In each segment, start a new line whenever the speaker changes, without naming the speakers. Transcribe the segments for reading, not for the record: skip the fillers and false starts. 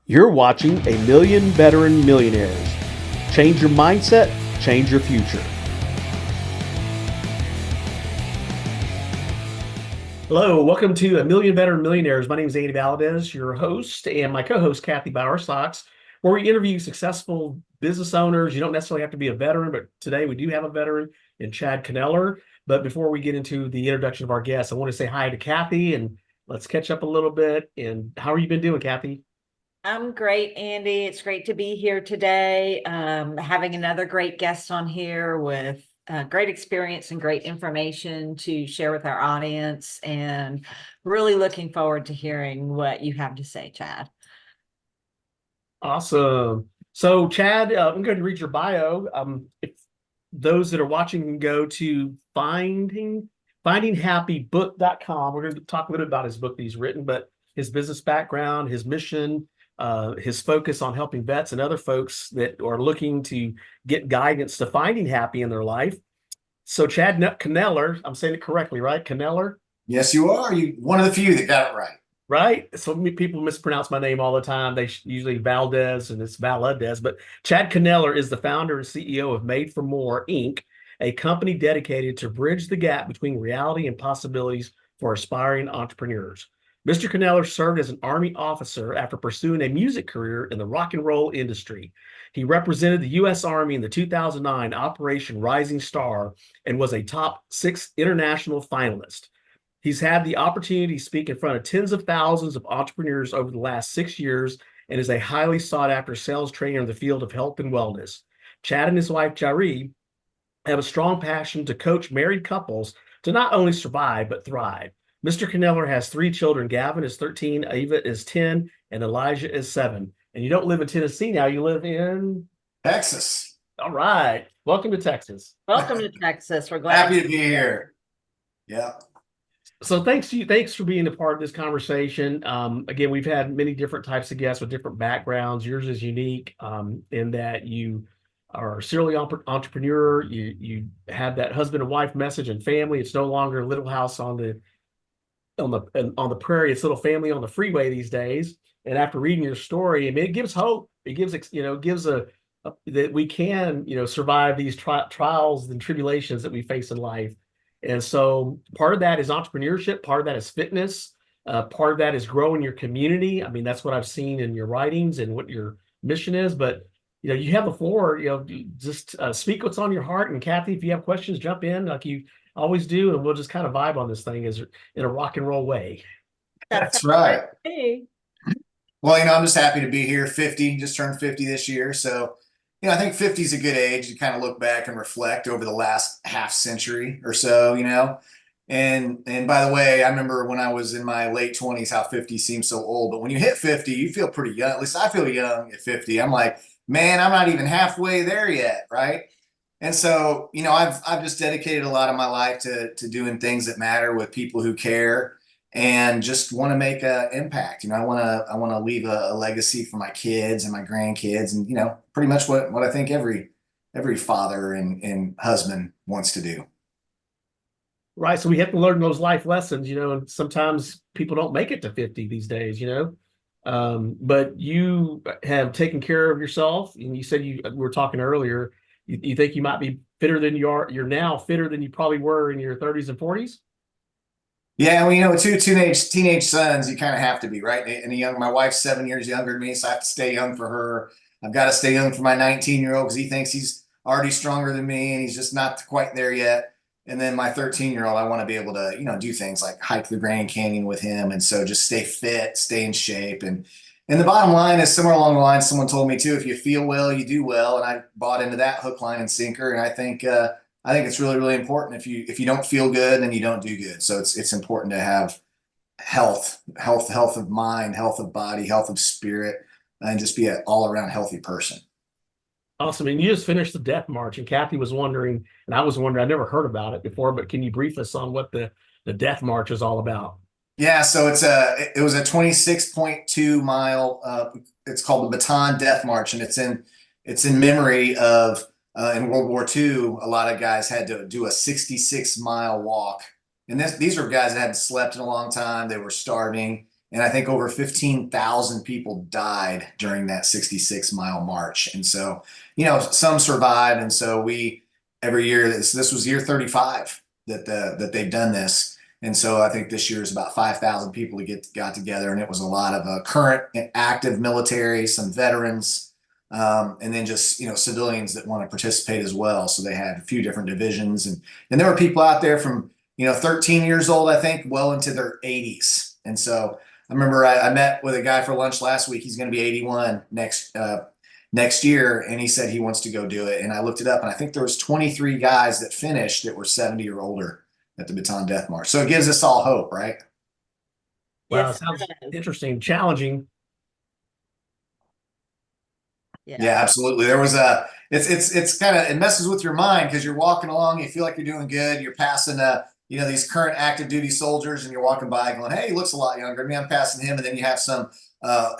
You're watching A Million Veteran Millionaires. Change your mindset, change your future. Hello, welcome to A Million Veteran Millionaires. My name is Andy Valadez, your host, and my co-host, Kathy Bowersox, where we interview successful business owners. You don't necessarily have to be a veteran, but today we do have a veteran in Chad Kneller. But before we get into the introduction of our guests, I want to say hi to Kathy, and let's catch up a little bit. And how have you been doing, Kathy?
I'm great, Andy. It's great to be here today. Having another great guest on here with great experience and great information to share with our audience, and really looking forward to hearing what you have to say, Chad.
Awesome. So, Chad, I'm going to read your bio. If those that are watching can go to findinghappybook.com. We're going to talk a little bit about his book that he's written, but his business background, his mission, his focus on helping vets and other folks that are looking to get guidance to finding happy in their life. So, Chad Kneller, I'm saying it correctly, right? Kneller?
Yes, you are. You one of the few that got it right.
Right? So many people mispronounce my name all the time. They usually Valdez and it's Valadez. But Chad Kneller is the founder and CEO of Made for More, Inc., a company dedicated to bridge the gap between reality and possibilities for aspiring entrepreneurs. Mr. Kneller served as an Army officer after pursuing a music career in the rock and roll industry. He represented the U.S. Army in the 2009 Operation Rising Star and was a top 6 international finalist. He's had the opportunity to speak in front of tens of thousands of entrepreneurs over the last 6 years and is a highly sought after sales trainer in the field of health and wellness. Chad and his wife, Jari, have a strong passion to coach married couples to not only survive, but thrive. Mr. Kneller has 3 children. Gavin is 13, Ava is 10, and Elijah is 7. And you don't live in Tennessee now, you live in
Texas.
All right. Welcome to Texas.
Welcome to Texas. We're glad.
Happy to be here. Yeah.
So thanks for being a part of this conversation. Again, we've had many different types of guests with different backgrounds. Yours is unique in that you are a serial entrepreneur. You have that husband and wife message and family. It's no longer a little house on the prairie. It's little family on the freeway these days. And after reading your story, I mean, it gives hope. It gives that we can survive these trials and tribulations that we face in life. And so part of that is entrepreneurship, part of that is fitness, part of that is growing your community. I mean, that's what I've seen in your writings and what your mission is. But you have the floor. Just speak what's on your heart. And Kathy, if you have questions, jump in like you always do, and we'll just kind of vibe on this thing as in a rock and roll way.
That's right.
Hey.
Well, I'm just happy to be here. 50, just turned 50 this year. So, I think 50 is a good age to kind of look back and reflect over the last half century or so, And by the way, I remember when I was in my late 20s how 50 seems so old. But when you hit 50, you feel pretty young. At least I feel young at 50. I'm like, man, I'm not even halfway there yet, right? And so, I've just dedicated a lot of my life to doing things that matter with people who care and just want to make an impact. I want to leave a legacy for my kids and my grandkids, and pretty much what I think every father and husband wants to do.
Right. So we have to learn those life lessons, and sometimes people don't make it to 50 these days, but you have taken care of yourself. And you said we were talking earlier, you think you might be fitter than you are. You're now fitter than you probably were in your 30s and 40s.
Yeah, well, with 2 teenage sons, you kind of have to be, right. And my wife's 7 years younger than me, so I have to stay young for her. I've got to stay young for my 19-year-old because he thinks he's already stronger than me, and he's just not quite there yet. And then my 13-year-old, I want to be able to, do things like hike the Grand Canyon with him, and so just stay fit, stay in shape. And the bottom line is somewhere along the line, someone told me too, if you feel well, you do well, and I bought into that hook, line, and sinker. And I think it's really, really important. If you don't feel good, then you don't do good. So it's important to have health of mind, health of body, health of spirit, and just be an all around healthy person.
Awesome. And you just finished the Death March, and Kathy was wondering, and I was wondering, I never heard about it before, but can you brief us on what the Death March is all about?
Yeah, so it was a 26.2 mile. It's called the Bataan Death March, and it's in memory of in World War II. A lot of guys had to do a 66-mile walk, and these were guys that hadn't slept in a long time. They were starving, And I think over 15,000 people died during that 66-mile march. And so, some survived. And so every year, this was year 35 that they've done this. And so I think this year is about 5,000 people got together, and it was a lot of current and active military, some veterans, and then just civilians that want to participate as well. So they had a few different divisions, and there were people out there from 13 years old, I think, well into their 80s. And so I remember I met with a guy for lunch last week. He's going to be 81 next year, and he said he wants to go do it. And I looked it up, and I think there was 23 guys that finished that were 70 or older at the Baton Death March. So it gives us all hope, right?
Wow,
Yes,
sounds
it does.
interesting, challenging.
Yeah, absolutely. There was it's kind of, it messes with your mind because you're walking along, you feel like you're doing good. You're passing these current active duty soldiers, and you're walking by going, hey, he looks a lot younger. I mean, I'm passing him. And then you have some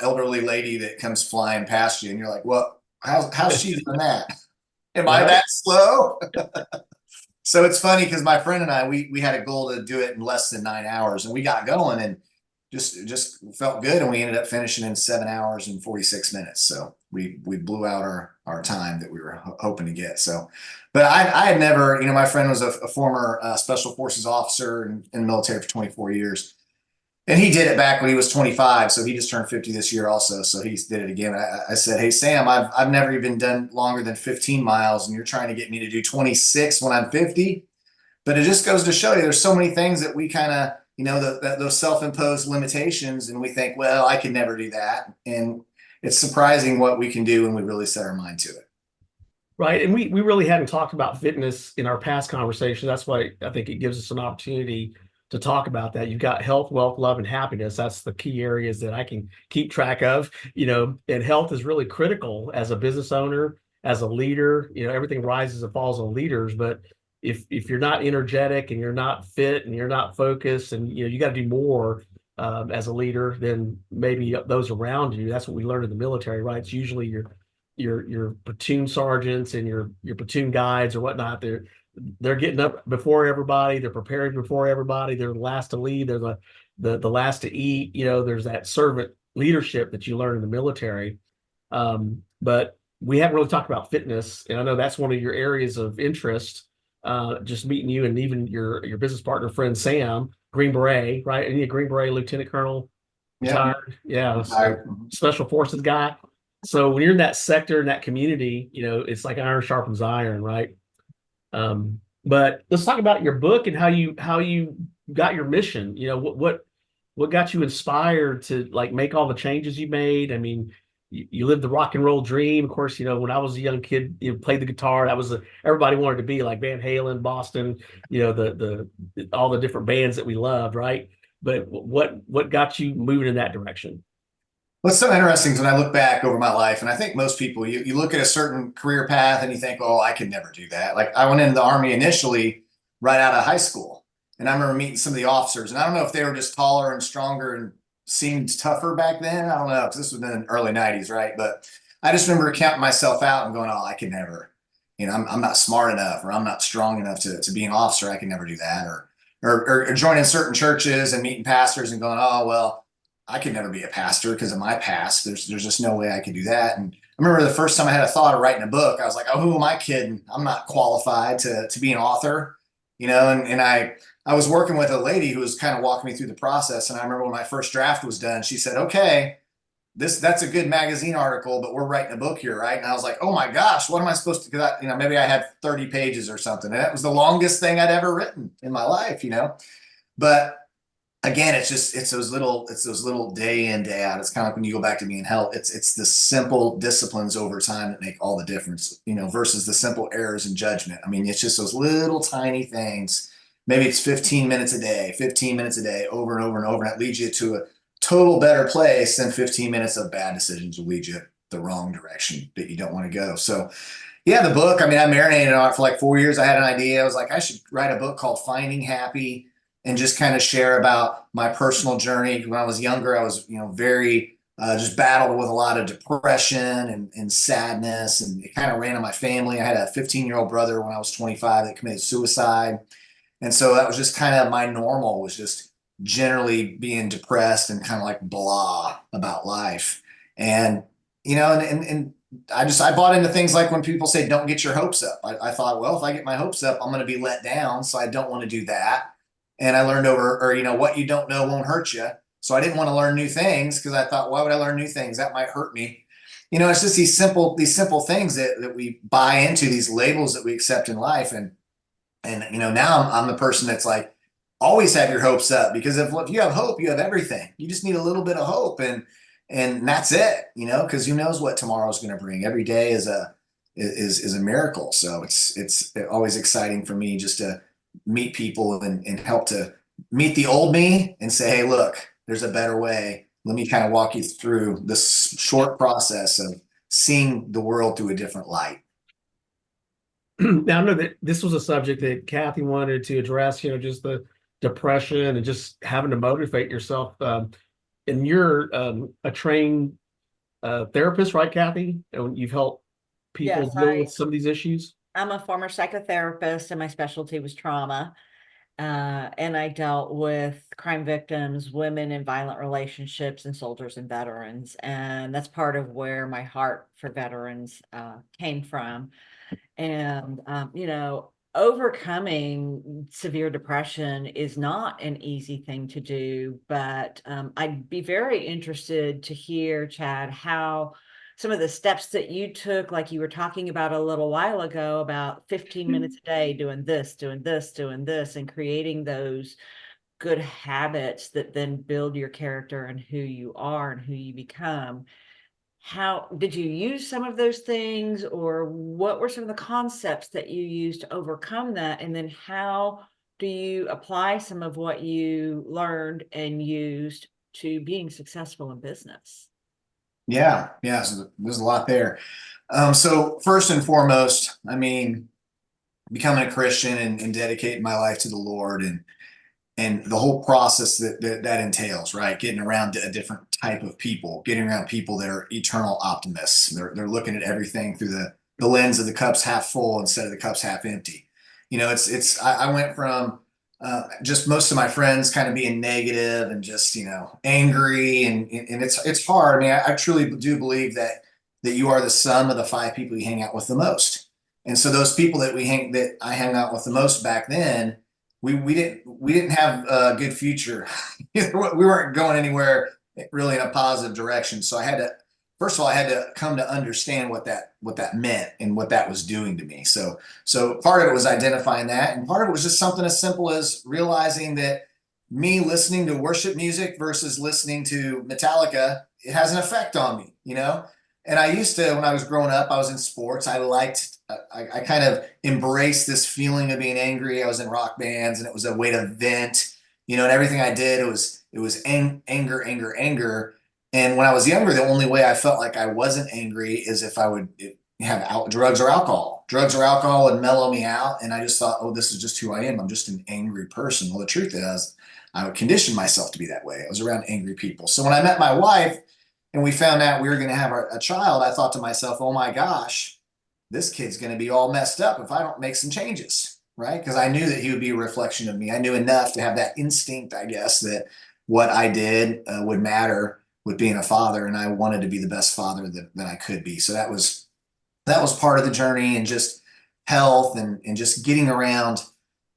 elderly lady that comes flying past you, and you're like, well, how's she doing that? Am I that slow? So it's funny because my friend and I, we had a goal to do it in less than 9 hours, and we got going and just felt good, and we ended up finishing in 7 hours and 46 minutes. So we blew out our time that we were hoping to get. So, but I had never, my friend was a former special forces officer in the military for 24 years. And he did it back when he was 25. So he just turned 50 this year also. So he did it again. I said, hey, Sam, I've never even done longer than 15 miles, and you're trying to get me to do 26 when I'm 50. But it just goes to show you there's so many things that we kind of, those self-imposed limitations, and we think, well, I can never do that. And it's surprising what we can do when we really set our mind to it.
Right. And we really hadn't talked about fitness in our past conversation. That's why I think it gives us an opportunity to talk about that. You've got health, wealth, love, and happiness. That's the key areas that I can keep track of, and health is really critical as a business owner, as a leader. Everything rises and falls on leaders. But if you're not energetic and you're not fit and you're not focused, and you got to do more as a leader than maybe those around you. That's what we learned in the military, right? It's usually your platoon sergeants and your platoon guides or whatnot. They're getting up before everybody. They're preparing before everybody. They're the last to leave. They're the last to eat. There's that servant leadership that you learn in the military. But we haven't really talked about fitness, and I know that's one of your areas of interest. Just meeting you and even your business partner friend Sam, Green Beret, right? And a Green Beret Lieutenant Colonel, retired, Special Forces guy. So when you're in that sector, in that community, it's like iron sharpens iron, right? But let's talk about your book and how you got your mission. What got you inspired to like make all the changes you made? I mean, you lived the rock and roll dream. Of course, when I was a young kid, played the guitar. That was everybody wanted to be like Van Halen, Boston, the all the different bands that we loved, right? But what got you moving in that direction?
What's so interesting is when I look back over my life, and I think most people, you look at a certain career path and you think, oh, I could never do that. Like I went into the Army initially right out of high school. And I remember meeting some of the officers, and I don't know if they were just taller and stronger and seemed tougher back then. I don't know, because this was in the early 90s, right? But I just remember counting myself out and going, oh, I could never, I'm not smart enough, or I'm not strong enough to be an officer. I can never do that. Or joining certain churches and meeting pastors and going, oh, well, I could never be a pastor because of my past. There's just no way I could do that. And I remember the first time I had a thought of writing a book, I was like, oh, who am I kidding? I'm not qualified to be an author, and I was working with a lady who was kind of walking me through the process. And I remember when my first draft was done, she said, okay, that's a good magazine article, but we're writing a book here, right? And I was like, oh my gosh, what am I supposed to, because maybe I had 30 pages or something. And that was the longest thing I'd ever written in my life, But again, it's those little day in, day out. It's kind of like when you go back to being health, it's the simple disciplines over time that make all the difference, versus the simple errors in judgment. I mean, it's just those little tiny things. Maybe it's 15 minutes a day, over and over and over. And it leads you to a total better place than 15 minutes of bad decisions will lead you the wrong direction that you don't want to go. So yeah, the book, I marinated on it for like 4 years. I had an idea. I was like, I should write a book called Finding Happy, and just kind of share about my personal journey. When I was younger, I was, very just battled with a lot of depression and sadness, and it kind of ran in my family. I had a 15-year-old brother when I was 25 that committed suicide. And so that was just kind of my normal, was just generally being depressed and kind of like blah about life. And, and I bought into things like when people say, don't get your hopes up. I thought, well, if I get my hopes up, I'm going to be let down. So I don't want to do that. And I learned what you don't know won't hurt you. So I didn't want to learn new things because I thought, why would I learn new things? That might hurt me. It's just these simple things that we buy into, these labels that we accept in life. And now I'm the person that's like, always have your hopes up, because if you have hope, you have everything. You just need a little bit of hope, and that's it, because who knows what tomorrow's going to bring. Every day is a miracle. So it's always exciting for me just to meet people and help to meet the old me and say, hey, look, there's a better way. Let me kind of walk you through this short process of seeing the world through a different light.
Now, I know that this was a subject that Kathy wanted to address, just the depression and just having to motivate yourself. And you're a trained therapist, right, Kathy? And you've helped people
Yes,
deal with some of these issues.
I'm a former psychotherapist and my specialty was trauma. And I dealt with crime victims, women in violent relationships, and soldiers and veterans. And that's part of where my heart for veterans came from. And, overcoming severe depression is not an easy thing to do, but I'd be very interested to hear, Chad, how some of the steps that you took, like you were talking about a little while ago, about 15 minutes a day, doing this, doing this, doing this, and creating those good habits that then build your character and who you are and who you become. How did you use some of those things, or what were some of the concepts that you used to overcome that? And then how do you apply some of what you learned and used to being successful in business?
Yeah. So there's a lot there. So first and foremost, becoming a Christian and dedicating my life to the Lord, and the whole process that entails, right? Getting around a different type of people, getting around people that are eternal optimists. They're looking at everything through the lens of the cup's half full instead of the cup's half empty. I went from just most of my friends kind of being negative and just angry, and it's hard. I truly do believe that you are the sum of the 5 people you hang out with the most. And so those people that I hang out with the most back then, we didn't have a good future. We weren't going anywhere really in a positive direction. So first of all, I had to come to understand what that meant and what that was doing to me. So part of it was identifying that, and part of it was just something as simple as realizing that me listening to worship music versus listening to Metallica, it has an effect on me. And I used to, when I was growing up, I was in sports. I kind of embraced this feeling of being angry. I was in rock bands, and it was a way to vent, and everything I did, it was anger. And when I was younger, the only way I felt like I wasn't angry is if I would have drugs or alcohol. Drugs or alcohol would mellow me out. And I just thought, oh, this is just who I am. I'm just an angry person. Well, the truth is, I would condition myself to be that way. I was around angry people. So when I met my wife and we found out we were going to have a child, I thought to myself, oh my gosh, this kid's going to be all messed up if I don't make some changes, right? Because I knew that he would be a reflection of me. I knew enough to have that instinct, I guess, that what I did would matter with being a father, and I wanted to be the best father that I could be. So that was part of the journey, and just health and just getting around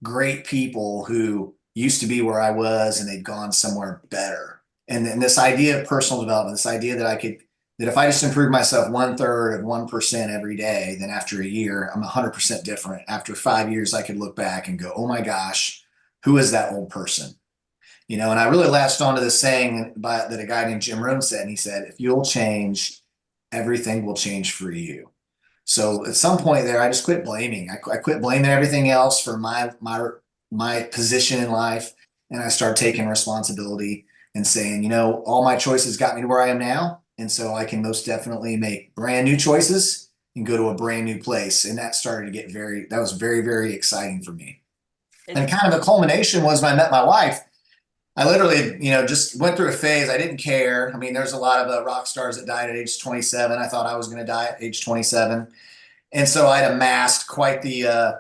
great people who used to be where I was and they'd gone somewhere better. And this idea of personal development, this idea that if I just improve myself 1/3 of 1% every day, then after a year, I'm 100% different. After 5 years, I could look back and go, oh my gosh, who is that old person? And I really latched onto this saying that a guy named Jim Rohn said, and he said, if you'll change, everything will change for you. So at some point there, I just quit blaming. I quit blaming everything else for my position in life, and I started taking responsibility and saying, all my choices got me to where I am now, and so I can most definitely make brand new choices and go to a brand new place. And that started to that was very, very exciting for me. And kind of a culmination was when I met my wife. I literally, just went through a phase. I didn't care. There's a lot of rock stars that died at age 27. I thought I was going to die at age 27. And so I'd amassed quite the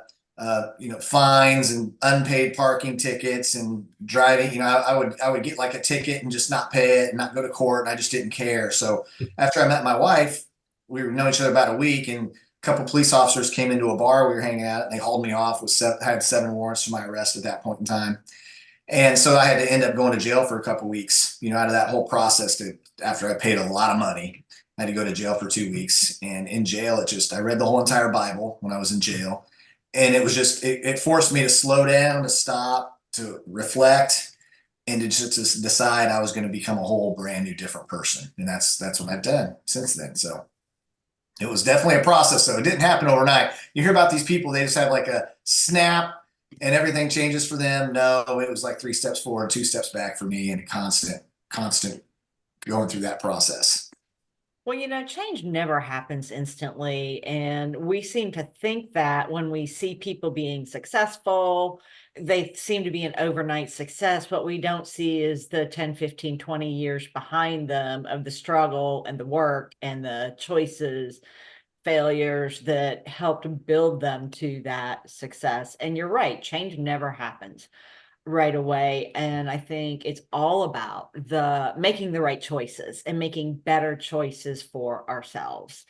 fines and unpaid parking tickets and driving. I would get like a ticket and just not pay it and not go to court. And I just didn't care. So after I met my wife, we were knowing each other about a week, and a couple police officers came into a bar we were hanging out, and they hauled me off with had 7 warrants for my arrest at that point in time. And so I had to end up going to jail for a couple weeks, out of that whole process after I paid a lot of money. I had to go to jail for 2 weeks. And in jail, I read the whole entire Bible when I was in jail. And it was it forced me to slow down, to stop, to reflect, and to decide I was going to become a whole brand new different person. And that's what I've done since then. So it was definitely a process, though. It didn't happen overnight. You hear about these people, they just have like a snap and everything changes for them. No, it was like 3 steps forward, 2 steps back for me, and constant going through that process.
Well, change never happens instantly. And we seem to think that when we see people being successful, they seem to be an overnight success. What we don't see is the 10, 15, 20 years behind them of the struggle and the work and the choices, failures that helped build them to that success. And you're right, change never happens right away. And I think it's all about making the right choices and making better choices for ourselves.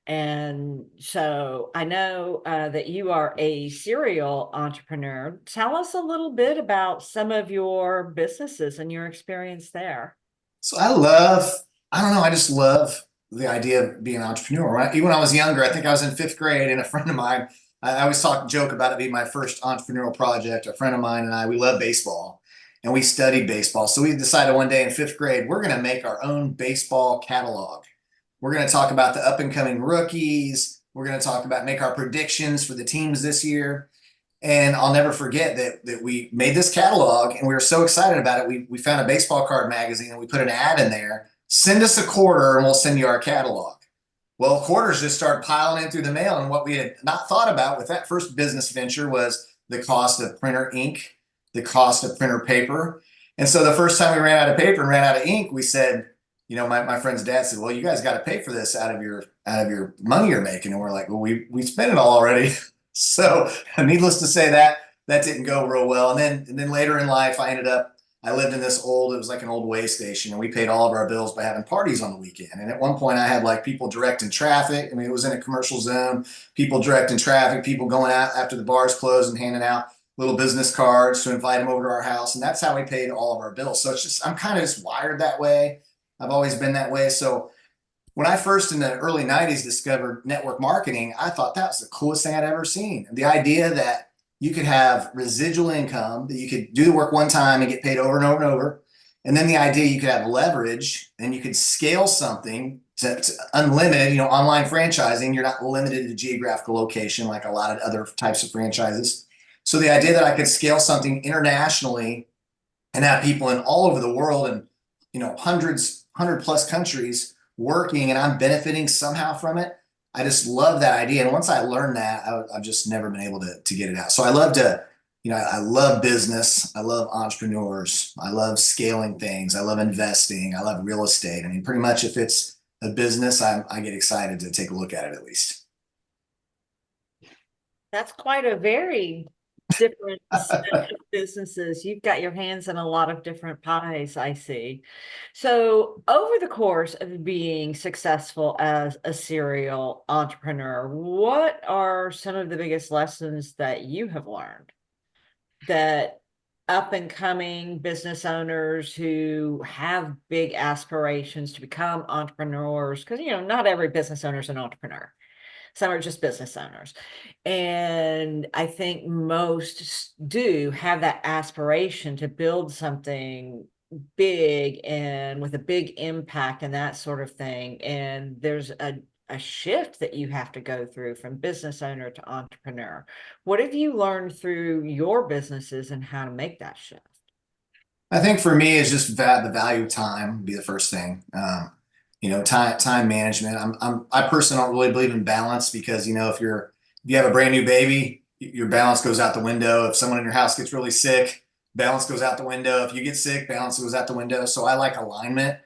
And so I know that you are a serial entrepreneur. Tell us a little bit about some of your businesses and your experience there.
So I don't know, I just love the idea of being an entrepreneur. Right? Even when I was younger, I think I was in 5th grade, and a friend of mine, I always joke about it being my first entrepreneurial project. A friend of mine and I, we love baseball, and we studied baseball. So we decided one day in 5th grade, we're going to make our own baseball catalog. We're going to talk about the up and coming rookies. We're going to make our predictions for the teams this year. And I'll never forget that we made this catalog, and we were so excited about it. We found a baseball card magazine, and we put an ad in there. Send us a quarter and we'll send you our catalog. Well, quarters just started piling in through the mail. And what we had not thought about with that first business venture was the cost of printer ink, the cost of printer paper. And so the first time we ran out of paper and ran out of ink, we said, my friend's dad said, well, you guys got to pay for this out of your money you're making. And we're like, well, we spent it all already. So needless to say, that didn't go real well. And then later in life, I lived in it was like an old way station, and we paid all of our bills by having parties on the weekend. And at one point I had like people directing traffic. I mean, it was in a commercial zone, people directing traffic, people going out after the bars closed and handing out little business cards to invite them over to our house. And that's how we paid all of our bills. So I'm kind of just wired that way. I've always been that way. So when I first in the early 90s discovered network marketing, I thought that was the coolest thing I'd ever seen. The idea that you could have residual income, that you could do the work one time and get paid over and over and over. And then the idea you could have leverage and you could scale something to unlimited, online franchising. You're not limited to geographical location like a lot of other types of franchises. So the idea that I could scale something internationally and have people in all over the world and, 100 plus countries working, and I'm benefiting somehow from it. I just love that idea. And once I learned that, I've just never been able to get it out. So I love business. I love entrepreneurs. I love scaling things. I love investing. I love real estate. I mean, pretty much if it's a business, I get excited to take a look at it at least.
That's quite a very different set of businesses. You've got your hands in a lot of different pies, I see. So over the course of being successful as a serial entrepreneur, what are some of the biggest lessons that you have learned that up and coming business owners who have big aspirations to become entrepreneurs? Because, not every business owner is an entrepreneur. Some are just business owners. And I think most do have that aspiration to build something big and with a big impact and that sort of thing. And there's a shift that you have to go through from business owner to entrepreneur. What have you learned through your businesses and how to make that shift?
I think for me, it's just the value of time would be the first thing. Time management. I personally don't really believe in balance because, if you have a brand new baby, your balance goes out the window. If someone in your house gets really sick, balance goes out the window. If you get sick, balance goes out the window. So I like alignment.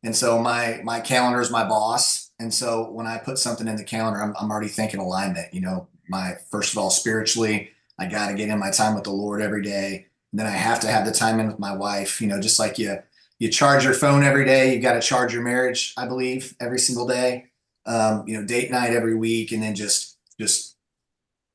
And so my calendar is my boss. And so when I put something in the calendar, I'm already thinking alignment, first of all, spiritually, I got to get in my time with the Lord every day. And then I have to have the time in with my wife, just like you charge your phone every day, you got to charge your marriage, I believe, every single day. Date night every week, and then just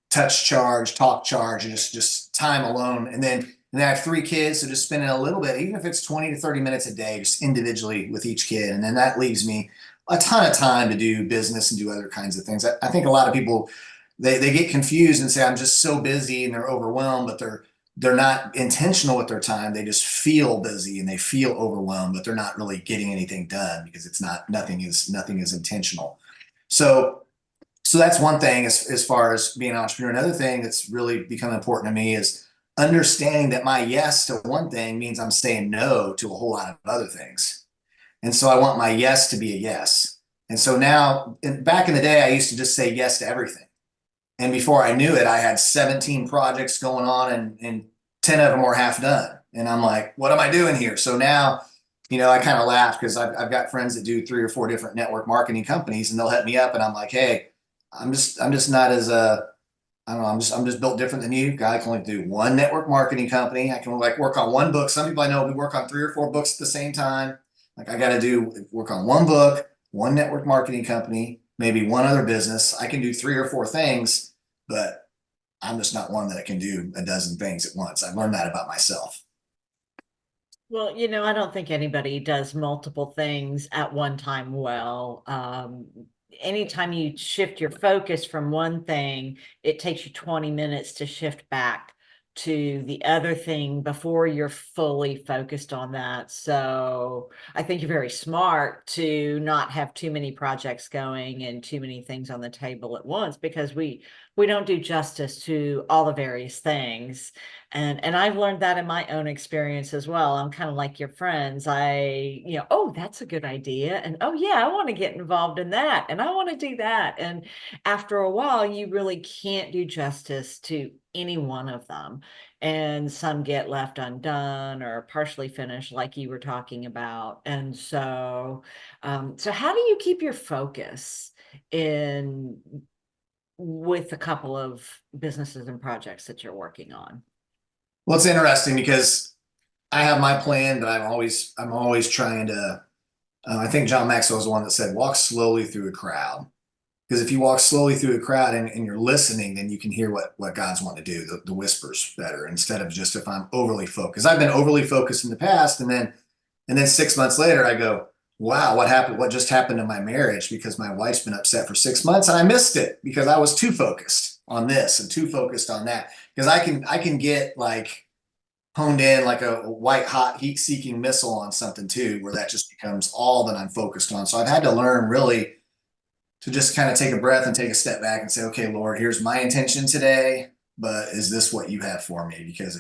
touch charge, talk charge, and just time alone. And then I have 3 kids, so just spending a little bit, even if it's 20 to 30 minutes a day, just individually with each kid. And then that leaves me a ton of time to do business and do other kinds of things. I think a lot of people they get confused and say, I'm just so busy, and they're overwhelmed, but they're not intentional with their time. They just feel busy and they feel overwhelmed, but they're not really getting anything done because it's not nothing is intentional. So so that's one thing as far as being an entrepreneur. Another thing that's really become important to me is understanding that my yes to one thing means I'm saying no to a whole lot of other things. And so I want my yes to be a yes. And so now, back in the day, I used to just say yes to everything. And before I knew it, I had 17 projects going on, and 10 of them were half done. And I'm like, what am I doing here? So now, I kind of laugh because I've got friends that do 3 or 4 different network marketing companies, and they'll hit me up, and I'm like, hey, I'm just not as I don't know, I'm just built different than you. I can only do one network marketing company. I can like work on one book. Some people I know we work on 3 or 4 books at the same time. Like I got to work on one book, one network marketing company, maybe one other business. I can do 3 or 4 things, but I'm just not one that can do a dozen things at once. I've learned that about myself.
Well, I don't think anybody does multiple things at one time well. Anytime you shift your focus from one thing, it takes you 20 minutes to shift back to the other thing before you're fully focused on that. So I think you're very smart to not have too many projects going and too many things on the table at once, because we don't do justice to all the various things. And I've learned that in my own experience as well. I'm kind of like your friends. Oh, that's a good idea. And oh yeah, I want to get involved in that. And I want to do that. And after a while, you really can't do justice to any one of them. And some get left undone or partially finished, like you were talking about. And so how do you keep your focus in with a couple of businesses and projects that you're working on?
Well, it's interesting because I have my plan, but I'm always trying to. I think John Maxwell was the one that said, "Walk slowly through a crowd." Because if you walk slowly through a crowd and you're listening, then you can hear what God's wanting to do, the whispers better, instead of just if I'm overly focused. I've been overly focused in the past, and then 6 months later, I go, wow, what happened? What just happened to my marriage? Because my wife's been upset for 6 months and I missed it because I was too focused on this and too focused on that. Because I can get like honed in like a white hot heat seeking missile on something too, where that just becomes all that I'm focused on. So I've had to learn really to just kind of take a breath and take a step back and say, okay, Lord, here's my intention today, but is this what you have for me? Because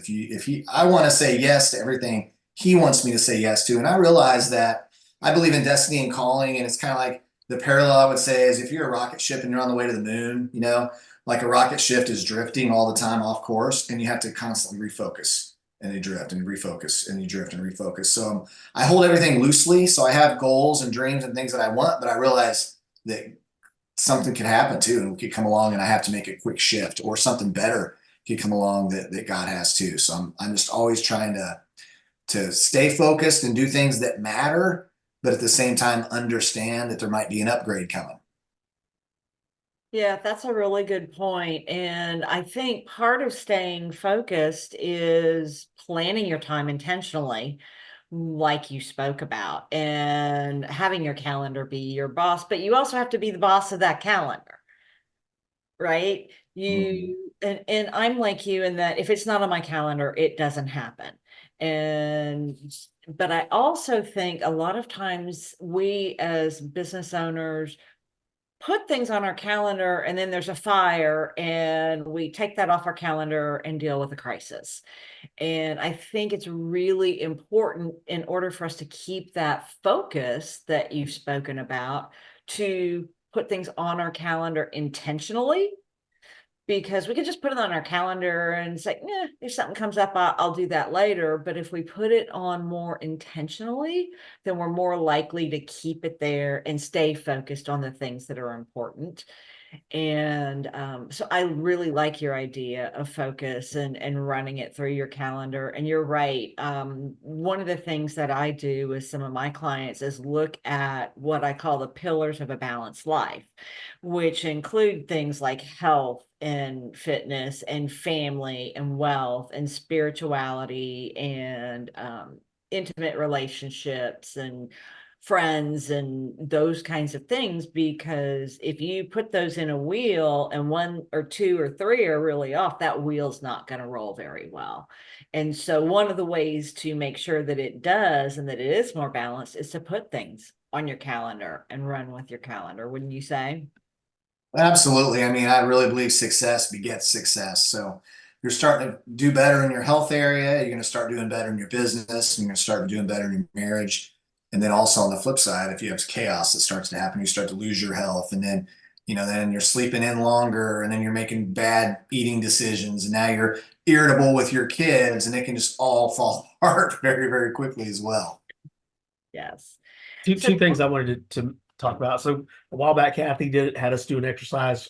I want to say yes to everything he wants me to say yes to. And I realize that I believe in destiny and calling. And it's kind of like the parallel I would say is if you're a rocket ship and you're on the way to the moon, like a rocket ship is drifting all the time off course, and you have to constantly refocus and you drift and refocus and you drift and refocus. So I hold everything loosely. So I have goals and dreams and things that I want, but I realize that something could happen too, and could come along and I have to make a quick shift, or something better could come along that God has too. So I'm just always trying to stay focused and do things that matter, but at the same time understand that there might be an upgrade coming.
Yeah, that's a really good point. And I think part of staying focused is planning your time intentionally, like you spoke about, and having your calendar be your boss, but you also have to be the boss of that calendar, right?
Mhm.
And I'm like you in that if it's not on my calendar, it doesn't happen. And but I also think a lot of times we as business owners put things on our calendar and then there's a fire and we take that off our calendar and deal with a crisis. And I think it's really important in order for us to keep that focus that you've spoken about, to put things on our calendar intentionally, because we could just put it on our calendar and say, if something comes up, I'll do that later. But if we put it on more intentionally, then we're more likely to keep it there and stay focused on the things that are important. And so I really like your idea of focus and running it through your calendar. And you're right. One of the things that I do with some of my clients is look at what I call the pillars of a balanced life, which include things like health and fitness and family and wealth and spirituality and intimate relationships and friends and those kinds of things. Because if you put those in a wheel and one or two or three are really off, that wheel's not going to roll very well. And so one of the ways to make sure that it does and that it is more balanced is to put things on your calendar and run with your calendar, wouldn't you say?
Absolutely. I mean, I really believe success begets success. So you're starting to do better in your health area. You're going to start doing better in your business. And you're going to start doing better in your marriage. And then also on the flip side, if you have chaos that starts to happen, you start to lose your health. And then, then you're sleeping in longer and then you're making bad eating decisions. And now you're irritable with your kids and it can just all fall apart very, very quickly as well.
Yes. So
Two things I wanted to talk about. So a while back, Kathy had us do an exercise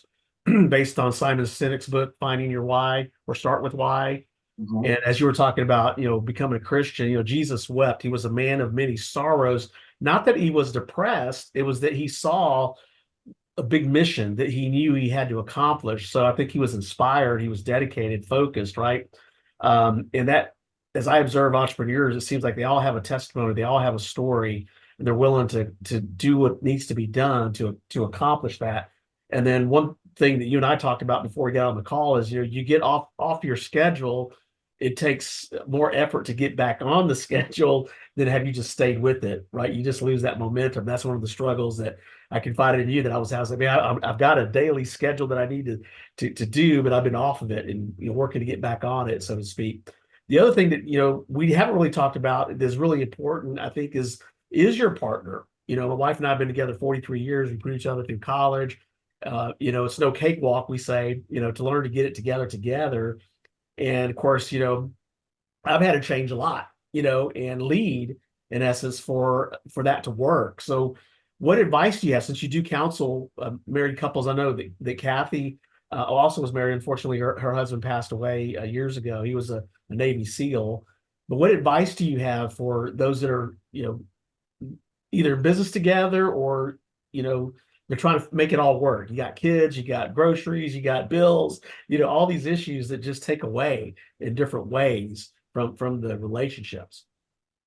based on Simon Sinek's book, Finding Your Why, or Start with Why.
Mhm.
And as you were talking about, becoming a Christian, Jesus wept. He was a man of many sorrows. Not that he was depressed, it was that he saw a big mission that he knew he had to accomplish. So I think he was inspired, he was dedicated, focused, right? And that, as I observe entrepreneurs, it seems like they all have a testimony, they all have a story, and they're willing to do what needs to be done to accomplish that. And then one thing that you and I talked about before we got on the call is you get off your schedule. It takes more effort to get back on the schedule than have you just stayed with it, right? You just lose that momentum. That's one of the struggles that I confided in you that I was like, man, I've got a daily schedule that I need to do, but I've been off of it and working to get back on it, so to speak. The other thing that we haven't really talked about that's really important, I think, is your partner. My wife and I have been together 43 years. We put each other through college. It's no cakewalk, we say, to learn to get it together. And of course, I've had to change a lot, and lead in essence for that to work. So, what advice do you have since you do counsel married couples? I know that Kathy also was married. Unfortunately, her husband passed away years ago. He was a Navy SEAL. But what advice do you have for those that are, either in business together or, they're trying to make it all work? You got kids, you got groceries, you got bills, all these issues that just take away in different ways from the relationships.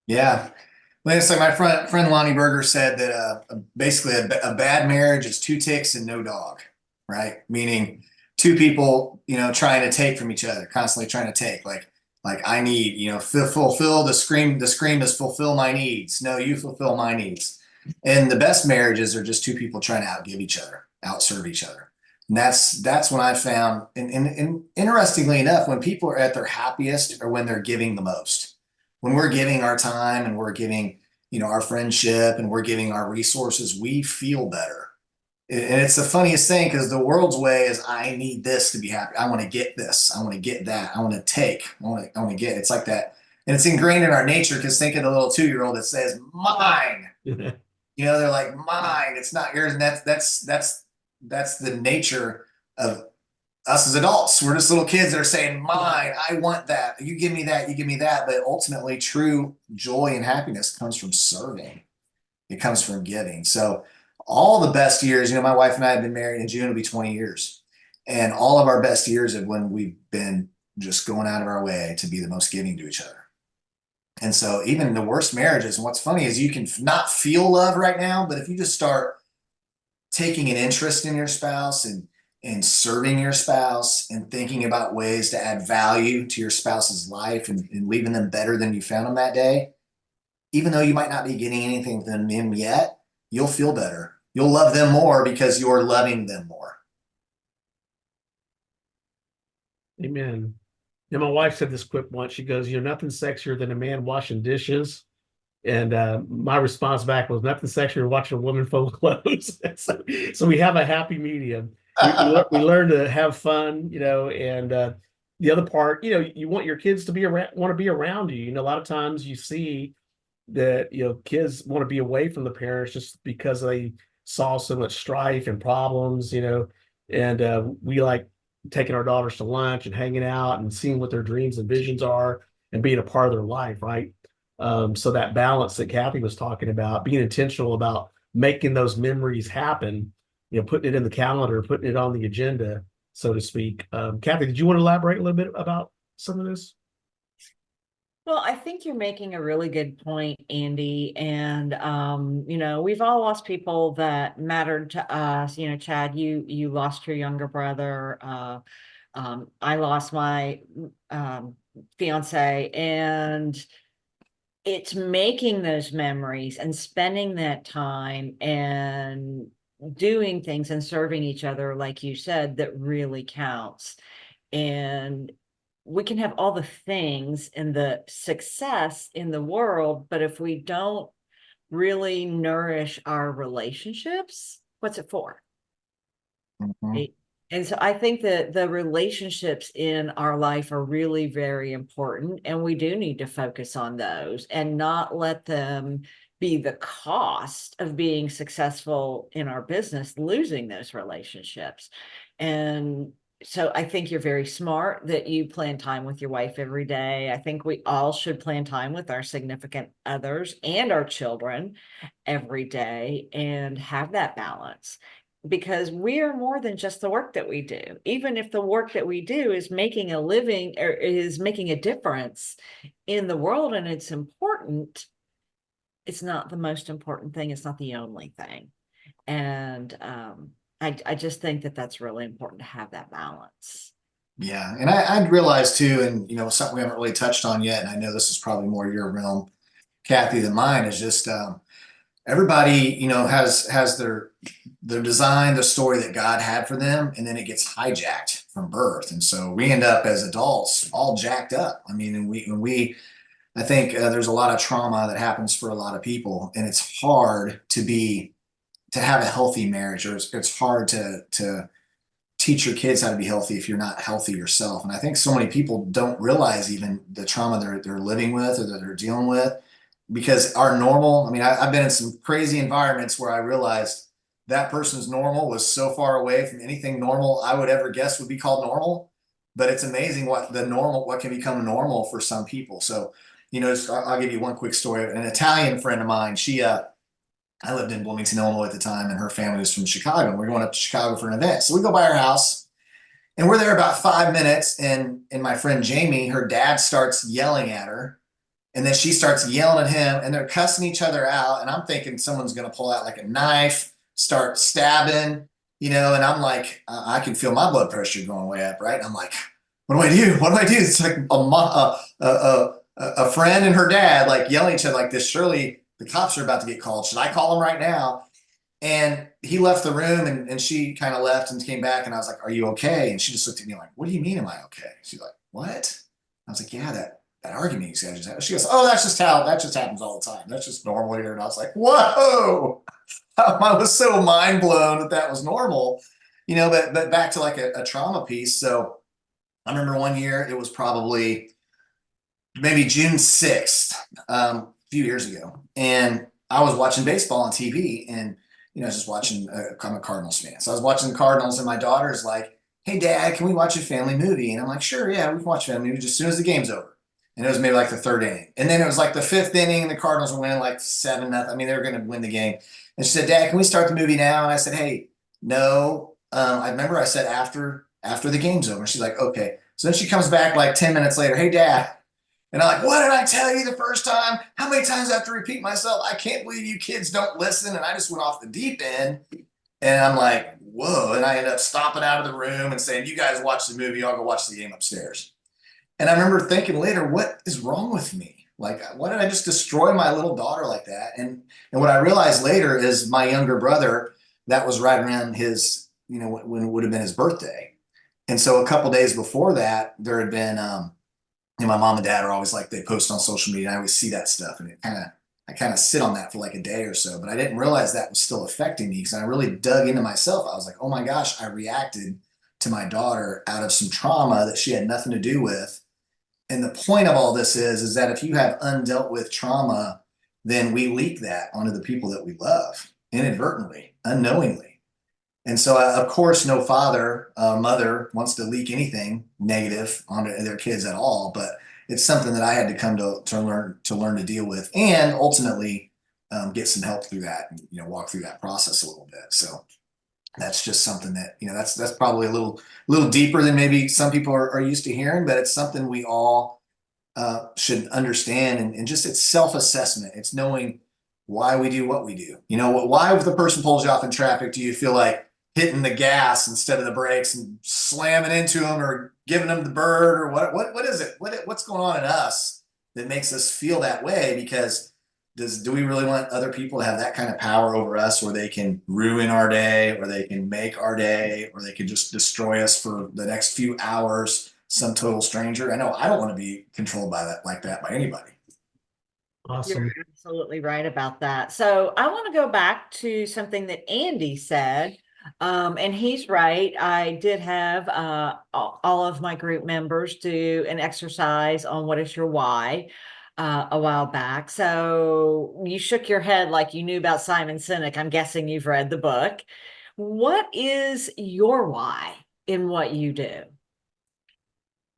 Yeah. Well, it's like my friend Lonnie Berger said that basically a bad marriage is two ticks and no dog, right? Meaning two people, trying to take from each other, constantly trying to take. Like I need, fulfill the scream is fulfill my needs. No, you fulfill my needs. And the best marriages are just two people trying to outgive each other, outserve each other. And that's when I found, and interestingly enough, when people are at their happiest or when they're giving the most. When we're giving our time and we're giving, our friendship and we're giving our resources, we feel better. And it's the funniest thing because the world's way is I need this to be happy. I want to get this. I want to get that. I want to take. I want to get. It's like that. And it's ingrained in our nature because think of the little 2-year-old that says, mine. They're like, mine. It's not yours. And that's the nature of us as adults. We're just little kids that are saying, mine, I want that. You give me that, you give me that. But ultimately, true joy and happiness comes from serving. It comes from giving. So all the best years, my wife and I have been married in June, it'll be 20 years. And all of our best years have when we've been just going out of our way to be the most giving to each other. And so even the worst marriages, and what's funny is you can not feel love right now, but if you just start taking an interest in your spouse and serving your spouse and thinking about ways to add value to your spouse's life and leaving them better than you found them that day, even though you might not be getting anything from them yet, you'll feel better. You'll love them more because you're loving them more.
Amen. And my wife said this quip once. She goes, nothing sexier than a man washing dishes. And my response back was nothing sexier than watching a woman fold clothes. So we have a happy medium. We learn to have fun, and the other part, you want your kids to want to be around you. A lot of times you see that, kids want to be away from the parents just because they saw so much strife and problems, And we like taking our daughters to lunch and hanging out and seeing what their dreams and visions are and being a part of their life, right? So that balance that Kathy was talking about, being intentional about making those memories happen, putting it in the calendar, putting it on the agenda, so to speak. Kathy, did you want to elaborate a little bit about some of this?
Well, I think you're making a really good point, Andy. And we've all lost people that mattered to us. Chad, you lost your younger brother. I lost my fiance, and it's making those memories and spending that time and doing things and serving each other, like you said, that really counts. And we can have all the things and the success in the world, but if we don't really nourish our relationships, what's it for?
Mhm.
Right? And so I think that the relationships in our life are really very important, and we do need to focus on those and not let them be the cost of being successful in our business, losing those relationships. And so I think you're very smart that you plan time with your wife every day. I think we all should plan time with our significant others and our children every day and have that balance, because we are more than just the work that we do. Even if the work that we do is making a living or is making a difference in the world and it's important, it's not the most important thing. It's not the only thing. And I just think that that's really important to have that balance.
Yeah, and I'd realized too, and something we haven't really touched on yet, and I know this is probably more your realm, Kathy, than mine, is just everybody, has their design, the story that God had for them, and then it gets hijacked from birth, and so we end up as adults all jacked up. I mean, and I think there's a lot of trauma that happens for a lot of people, and it's hard to have a healthy marriage, or it's hard to teach your kids how to be healthy if you're not healthy yourself. And I think so many people don't realize even the trauma they're living with or that they're dealing with, because our normal, I mean, I've been in some crazy environments where I realized that person's normal was so far away from anything normal I would ever guess would be called normal. But it's amazing what can become normal for some people. So, I'll give you one quick story. An Italian friend of mine, I lived in Bloomington, Illinois at the time, and her family was from Chicago. And we're going up to Chicago for an event. So we go by her house, and we're there about 5 minutes. And my friend Jamie, her dad starts yelling at her. And then she starts yelling at him, and they're cussing each other out. And I'm thinking someone's going to pull out like a knife, start stabbing, and I'm like, I can feel my blood pressure going way up, right? And I'm like, what do I do? What do I do? It's like a friend and her dad like yelling at each other like this. Surely the cops are about to get called. Should I call them right now? And he left the room, and she kind of left and came back. And I was like, are you okay? And she just looked at me like, what do you mean, am I okay? She's like, what? I was like, yeah, that argument you guys just had. She goes, oh, that just happens all the time. That's just normal here. And I was like, whoa. I was so mind blown that was normal, but back to like a trauma piece. So I remember one year, it was probably maybe June 6th, a few years ago. And I was watching baseball on TV, and, I was just watching, I'm a Cardinals fan. So I was watching the Cardinals, and my daughter's like, hey, Dad, can we watch a family movie? And I'm like, sure, yeah, we can watch a family movie just as soon as the game's over. And it was maybe like the third inning. And then it was like the fifth inning, and the Cardinals were winning like 7-0. I mean, they were going to win the game. And she said, Dad, can we start the movie now? And I said, hey, no. I remember I said after the game's over. And she's like, okay. So then she comes back like 10 minutes later. Hey, Dad. And I'm like, what did I tell you the first time? How many times do I have to repeat myself? I can't believe you kids don't listen. And I just went off the deep end. And I'm like, whoa. And I ended up stomping out of the room and saying, you guys watch the movie. I'll go watch the game upstairs. And I remember thinking later, what is wrong with me? Like, why did I just destroy my little daughter like that? And what I realized later is my younger brother, that was right around his, when it would have been his birthday. And so a couple days before that, there had been, my mom and dad are always like, they post on social media. And I always see that stuff, and I kind of sit on that for like a day or so, but I didn't realize that was still affecting me, because I really dug into myself. I was like, oh my gosh, I reacted to my daughter out of some trauma that she had nothing to do with. And the point of all this is that if you have undealt with trauma, then we leak that onto the people that we love inadvertently, unknowingly. And so, of course, no father, mother wants to leak anything negative onto their kids at all. But it's something that I had to come to learn to deal with, and ultimately get some help through that, and walk through that process a little bit. So that's just something that that's probably a little deeper than maybe some people are used to hearing, but it's something we all should understand, and just it's self-assessment. It's knowing why we do what we do. Why if the person pulls you off in traffic, do you feel like hitting the gas instead of the brakes and slamming into them or giving them the bird, or what is it? What's going on in us that makes us feel that way? Because do we really want other people to have that kind of power over us, where they can ruin our day, or they can make our day, or they can just destroy us for the next few hours? Some total stranger. I know I don't want to be controlled by that, like that, by anybody.
Awesome.
You're absolutely right about that. So I want to go back to something that Andy said. And he's right. I did have all of my group members do an exercise on what is your why a while back. So you shook your head like you knew about Simon Sinek. I'm guessing you've read the book. What is your why in what you do?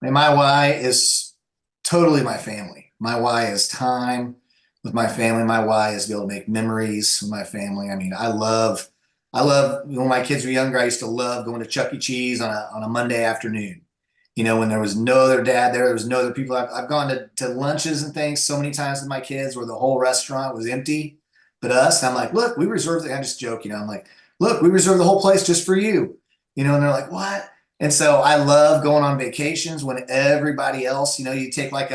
And my why is totally my family. My why is time with my family. My why is to be able to make memories with my family. I mean, I love when my kids were younger. I used to love going to Chuck E. Cheese on a Monday afternoon. When there was no other dad there was no other people. I've gone to lunches and things so many times with my kids where the whole restaurant was empty, but us. And I'm like, look, we reserved it. I just joke, I'm like, look, we reserved the whole place just for you. And they're like, what? And so I love going on vacations when everybody else, you take like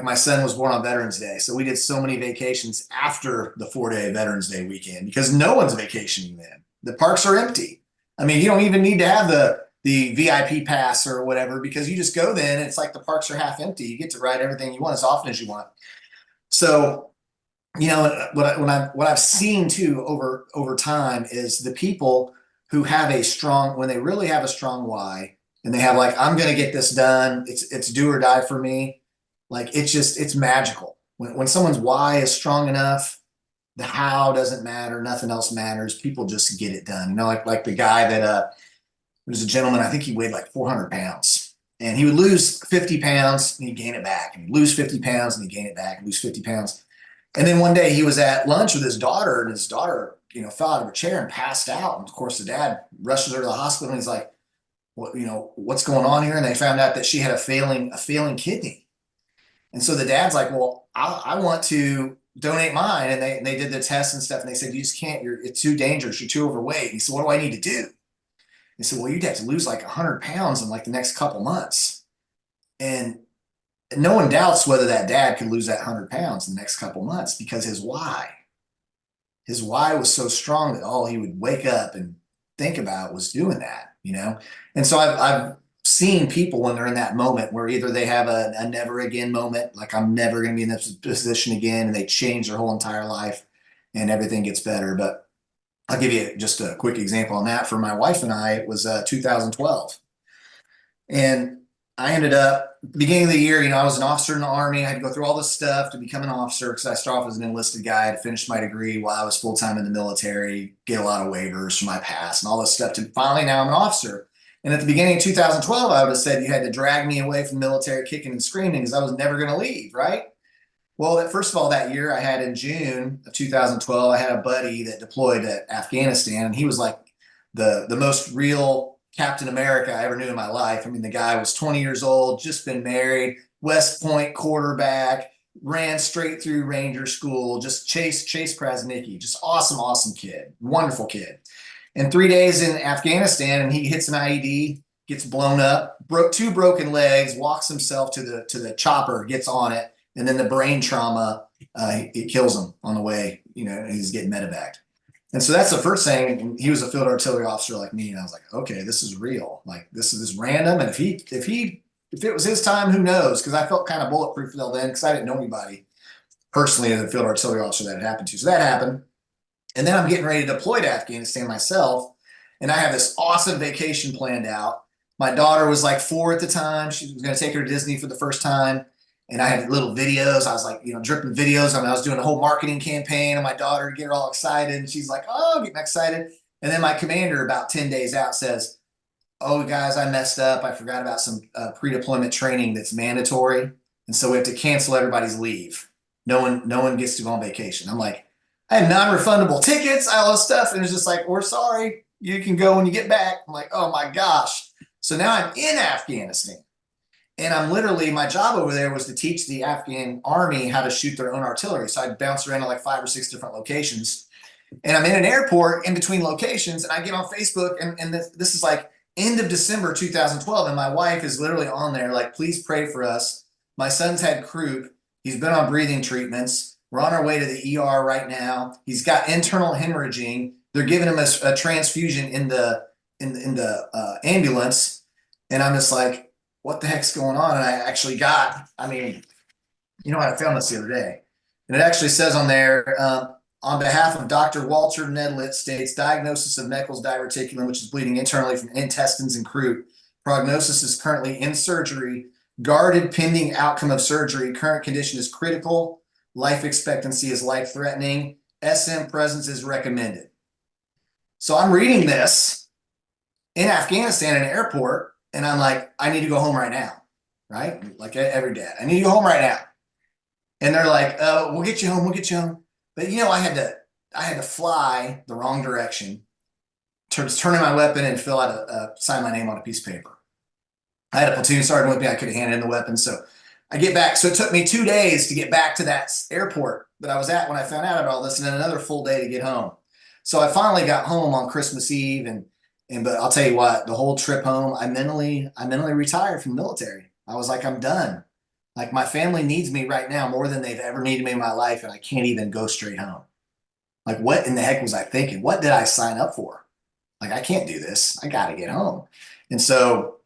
my son was born on Veterans Day. So we did so many vacations after the 4-day Veterans Day weekend because no one's vacationing then. The parks are empty. I mean, you don't even need to have the VIP pass or whatever, because you just go then. It's like the parks are half empty. You get to ride everything you want as often as you want. So, what I've seen too over time is the people who have when they really have a strong why, and they have like, I'm going to get this done. It's do or die for me. Like it's magical. When someone's why is strong enough, the how doesn't matter. Nothing else matters. People just get it done. Like the guy that, there was a gentleman, I think he weighed like 400 pounds, and he would lose 50 pounds and he'd gain it back, and he'd lose 50 pounds and he'd gain it back and lose 50 pounds. And then one day he was at lunch with his daughter, and his daughter, fell out of her chair and passed out. And of course the dad rushes her to the hospital, and he's like, what's going on here? And they found out that she had a failing kidney. And so the dad's like, well, I want to donate mine. And they did the tests and stuff, and they said, you just can't, it's too dangerous. You're too overweight. And he said, what do I need to do? He said, well, you'd have to lose like 100 pounds in like the next couple months. And no one doubts whether that dad could lose that 100 pounds in the next couple months, because his why was so strong that all he would wake up and think about was doing that. And so I've seen people when they're in that moment where either they have a never again moment, like I'm never going to be in this position again, and they change their whole entire life and everything gets better. But I'll give you just a quick example on that. For my wife and I, it was 2012. And I ended up, beginning of the year, I was an officer in the Army. I had to go through all this stuff to become an officer, because I started off as an enlisted guy. I had finished my degree while I was full-time in the military, get a lot of waivers from my past and all this stuff, to finally now I'm an officer. And at the beginning of 2012, I would have said you had to drag me away from the military kicking and screaming, because I was never going to leave, right? Well, first of all, that year I had in June of 2012, I had a buddy that deployed to Afghanistan, and he was like the most real Captain America I ever knew in my life. I mean, the guy was 20 years old, just been married, West Point quarterback, ran straight through Ranger School, just Chase Krasnicki, just awesome kid, wonderful kid. And 3 days in Afghanistan, and he hits an IED, gets blown up, broke 2 broken legs, walks himself to the chopper, gets on it. And then the brain trauma, it kills him on the way, he's getting medevaced. And so that's the first thing. And he was a field artillery officer like me. And I was like, okay, this is real. Like, this is random. And if it was his time, who knows? Because I felt kind of bulletproof then, because I didn't know anybody personally as a field artillery officer that it happened to. So that happened. And then I'm getting ready to deploy to Afghanistan myself. And I have this awesome vacation planned out. My daughter was like 4 at the time. She was going to take her to Disney for the first time. And I had little videos. I was like, dripping videos. I was doing a whole marketing campaign on my daughter to get her all excited. And she's like, oh, getting excited. And then my commander about 10 days out says, oh guys, I messed up. I forgot about some pre-deployment training that's mandatory. And so we have to cancel everybody's leave. No one gets to go on vacation. I'm like, I have non-refundable tickets, all this stuff. And it's just like, we're sorry. You can go when you get back. I'm like, oh my gosh. So now I'm in Afghanistan. And I'm literally, my job over there was to teach the Afghan army how to shoot their own artillery. So I'd bounce around to like 5 or 6 different locations. And I'm in an airport in between locations. And I get on Facebook, and this is like end of December 2012. And my wife is literally on there like, please pray for us. My son's had croup. He's been on breathing treatments. We're on our way to the ER right now. He's got internal hemorrhaging. They're giving him a transfusion in the ambulance. And I'm just like, what the heck's going on? And I actually got, I mean, you know what, I found this the other day. And it actually says on there, on behalf of Dr. Walter Nedlet, states diagnosis of Meckel's diverticulum, which is bleeding internally from intestines and croup. Prognosis is currently in surgery. Guarded pending outcome of surgery. Current condition is critical. Life expectancy is life-threatening. SM presence is recommended. So I'm reading this in Afghanistan in an airport, and I'm like, I need to go home right now, right? Like every dad, I need to go home right now. And they're like, we'll get you home, we'll get you home. But you know, I had to fly the wrong direction, turn in my weapon and fill out sign my name on a piece of paper. I had a platoon sergeant with me. I could have handed in the weapon. So I get back. So it took me 2 days to get back to that airport that I was at when I found out about all this, and then another full day to get home. So I finally got home on Christmas Eve, but I'll tell you what, the whole trip home, I mentally retired from the military. I was like, I'm done. Like, my family needs me right now more than they've ever needed me in my life, and I can't even go straight home. Like, what in the heck was I thinking? What did I sign up for? Like, I can't do this. I got to get home. And so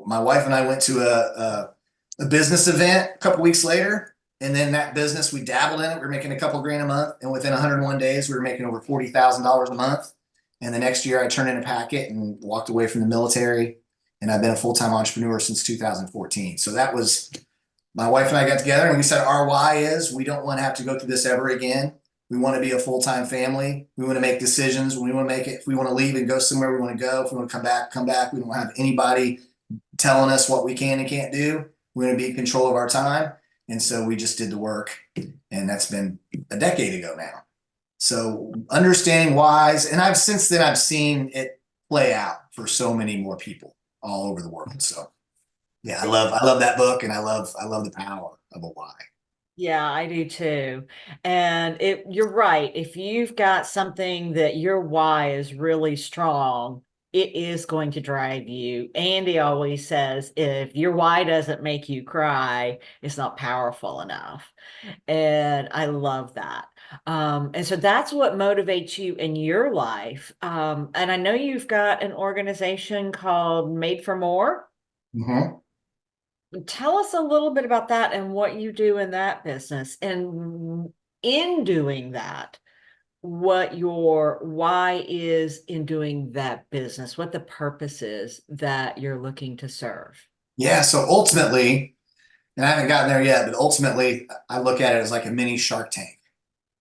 my wife and I went to a business event a couple weeks later. And then that business, we dabbled in it. We were making a couple grand a month. And within 101 days, we were making over $40,000 a month. And the next year I turned in a packet and walked away from the military. And I've been a full-time entrepreneur since 2014. So that was, my wife and I got together and we said, our why is we don't want to have to go through this ever again. We want to be a full-time family. We want to make decisions. We want to make it. If we want to leave and go somewhere, we want to go. If we want to come back, come back. We don't have anybody telling us what we can and can't do. We're going to be in control of our time. And so we just did the work, and that's been a decade ago now. So understanding whys, and since then I've seen it play out for so many more people all over the world. So yeah, I love that book, and I love the power of a why.
Yeah, I do too. And you're right. If you've got something that your why is really strong, it is going to drive you. Andy always says, if your why doesn't make you cry, it's not powerful enough. And I love that. And so that's what motivates you in your life. And I know you've got an organization called Made for More.
Mm-hmm.
Tell us a little bit about that and what you do in that business. And in doing that, what your why is in doing that business, what the purpose is that you're looking to serve.
Yeah. So ultimately, and I haven't gotten there yet, but ultimately I look at it as like a mini Shark Tank,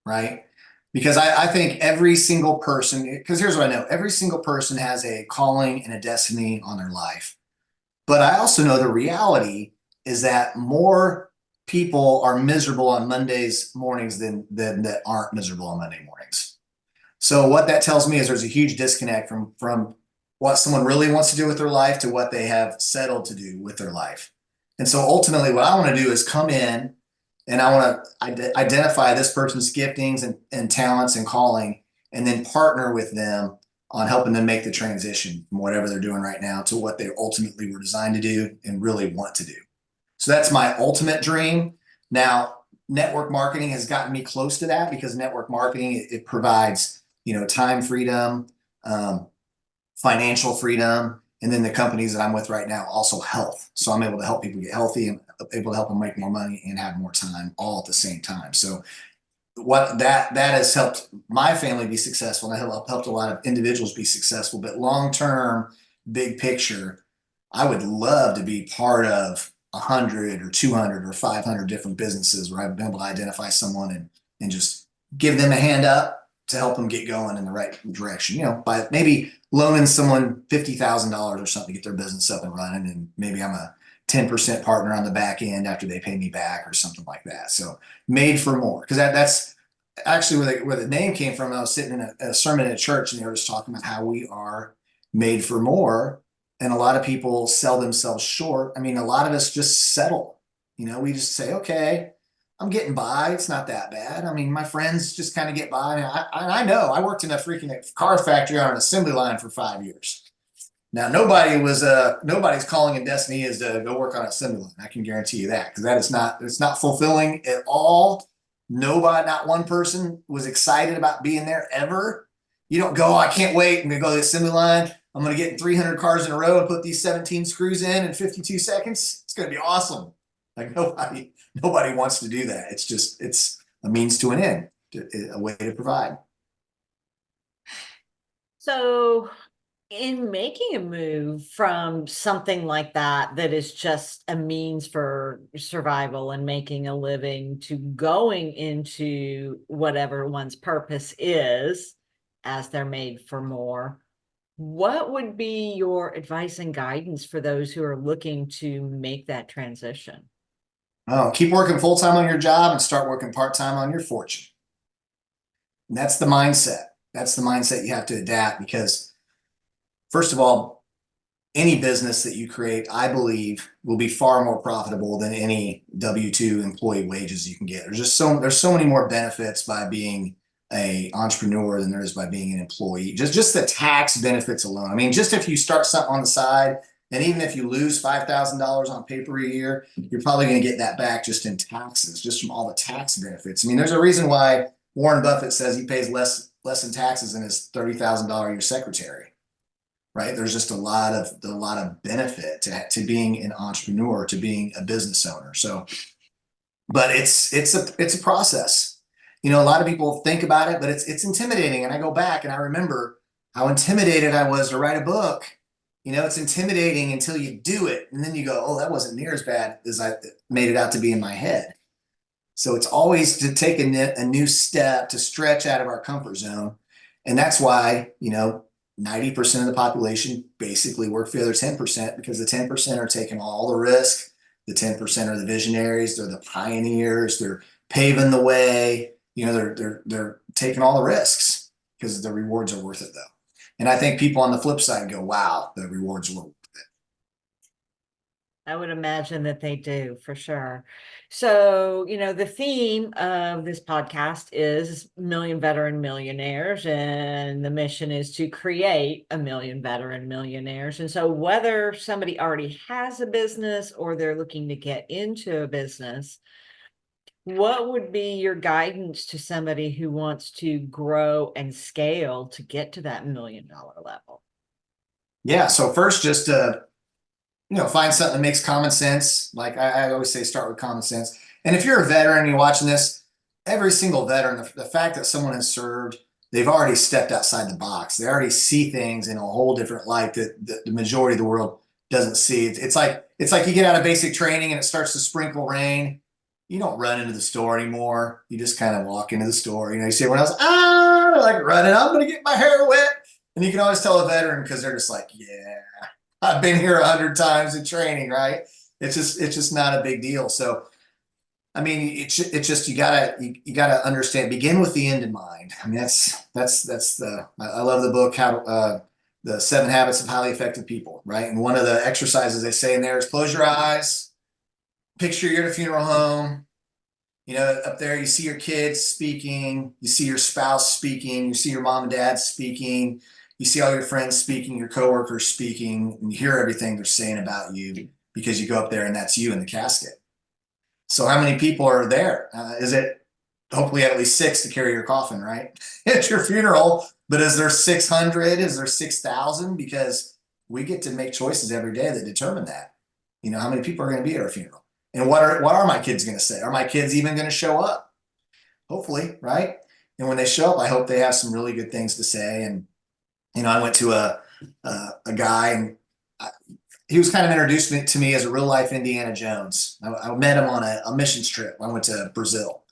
right? Because I think every single person, because here's what I know, every single person has a calling and a destiny on their life. But I also know the reality is that more people are miserable on Mondays mornings than that aren't miserable on Monday mornings. So what that tells me is there's a huge disconnect from what someone really wants to do with their life to what they have settled to do with their life. And so ultimately what I want to do is come in and I want to identify this person's giftings and talents and calling, and then partner with them on helping them make the transition from whatever they're doing right now to what they ultimately were designed to do and really want to do. So that's my ultimate dream. Now, network marketing has gotten me close to that, because network marketing, it provides, time freedom, financial freedom, and then the companies that I'm with right now also health. So I'm able to help people get healthy and able to help them make more money and have more time all at the same time. So what that has helped my family be successful, and helped a lot of individuals be successful. But long-term, big picture, I would love to be part of 100 or 200 or 500 different businesses where I've been able to identify someone and just give them a hand up to help them get going in the right direction, by maybe loaning someone $50,000 or something to get their business up and running. And maybe I'm a 10% partner on the back end after they pay me back or something like that. So made for more, because that's actually where the name came from. I was sitting in a sermon at a church and they were just talking about how we are made for more. And a lot of people sell themselves short. I mean, a lot of us just settle, we just say, okay, I'm getting by. It's not that bad. I mean, my friends just kind of get by. I know I worked in a freaking car factory on an assembly line for 5 years. Now, nobody's calling and destiny is to go work on an assembly line. I can guarantee you that, because it's not fulfilling at all. Nobody, not one person was excited about being there ever. You don't go, I can't wait. I'm going to go to the assembly line. I'm going to get 300 cars in a row and put these 17 screws in 52 seconds. It's going to be awesome. Like nobody wants to do that. It's a means to an end, a way to provide.
So in making a move from something like that is just a means for survival and making a living, to going into whatever one's purpose is, as they're made for more, what would be your advice and guidance for those who are looking to make that transition?
Oh, keep working full-time on your job and start working part-time on your fortune. And that's the mindset. That's the mindset you have to adapt, because first of all, any business that you create, I believe, will be far more profitable than any W-2 employee wages you can get. There's so many more benefits by being an entrepreneur than there is by being an employee. Just the tax benefits alone. I mean, just if you start something on the side, and even if you lose $5,000 on paper a year, you're probably going to get that back just in taxes, just from all the tax benefits. I mean, there's a reason why Warren Buffett says he pays less in taxes than his $30,000 a year secretary. Right? There's just a lot of benefit to being an entrepreneur, to being a business owner. So, but it's a process. A lot of people think about it, but it's intimidating. And I go back and I remember how intimidated I was to write a book. It's intimidating until you do it, and then you go, oh, that wasn't near as bad as I made it out to be in my head. So it's always to take a new step, to stretch out of our comfort zone, and that's why 90% of the population basically work for the other 10%, because the 10% are taking all the risk. The 10% are the visionaries. They're the pioneers. They're paving the way. They're taking all the risks because the rewards are worth it, though. And I think people on the flip side go, wow, the rewards were worth it.
I would imagine that they do, for sure. So, the theme of this podcast is Million Veteran Millionaires, and the mission is to create a million veteran millionaires. And so whether somebody already has a business or they're looking to get into a business, what would be your guidance to somebody who wants to grow and scale to get to that $1 million level?
Yeah. So first, just find something that makes common sense. Like I always say, start with common sense. And if you're a veteran and you're watching this, every single veteran, the fact that someone has served, they've already stepped outside the box. They already see things in a whole different light that the majority of the world doesn't see. It's like you get out of basic training and it starts to sprinkle rain. You don't run into the store anymore. You just kind of walk into the store. You see everyone else, like running, I'm going to get my hair wet. And you can always tell a veteran, because they're just like, yeah, I've been here 100 times in training, right? It's just not a big deal. So, I mean, it's just, you gotta understand, begin with the end in mind. I mean, I love the book, the 7 Habits of Highly Effective People, right? And one of the exercises they say in there is close your eyes, picture you're at a funeral home. Up there, you see your kids speaking, you see your spouse speaking, you see your mom and dad speaking, you see all your friends speaking, your coworkers speaking, and you hear everything they're saying about you, because you go up there and that's you in the casket. So how many people are there? Is it hopefully at least 6 to carry your coffin, right? It's your funeral, but is there 600? Is there 6,000? Because we get to make choices every day that determine that. How many people are going to be at our funeral? And what are my kids going to say? Are my kids even going to show up? Hopefully, right? And when they show up, I hope they have some really good things to say. And I went to a guy, and he was kind of introduced to me as a real life Indiana Jones. I met him on a missions trip. I went to Brazil.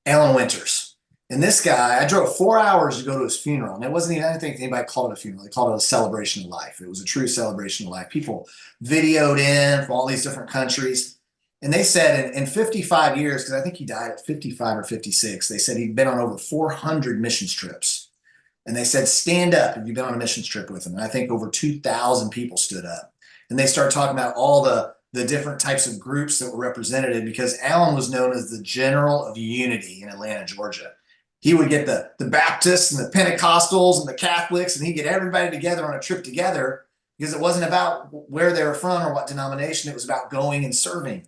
Alan Winters. And this guy, I drove 4 hours to go to his funeral. And it wasn't even, I don't think anybody called it a funeral. They called it a celebration of life. It was a true celebration of life. People videoed in from all these different countries. And they said in 55 years, because I think he died at 55 or 56, they said he'd been on over 400 missions trips. And they said, stand up if you've been on a missions trip with him. And I think over 2,000 people stood up. And they started talking about all the different types of groups that were represented, because Allen was known as the General of Unity in Atlanta, Georgia. He would get the Baptists and the Pentecostals and the Catholics, and he'd get everybody together on a trip together, because it wasn't about where they were from or what denomination. It was about going and serving.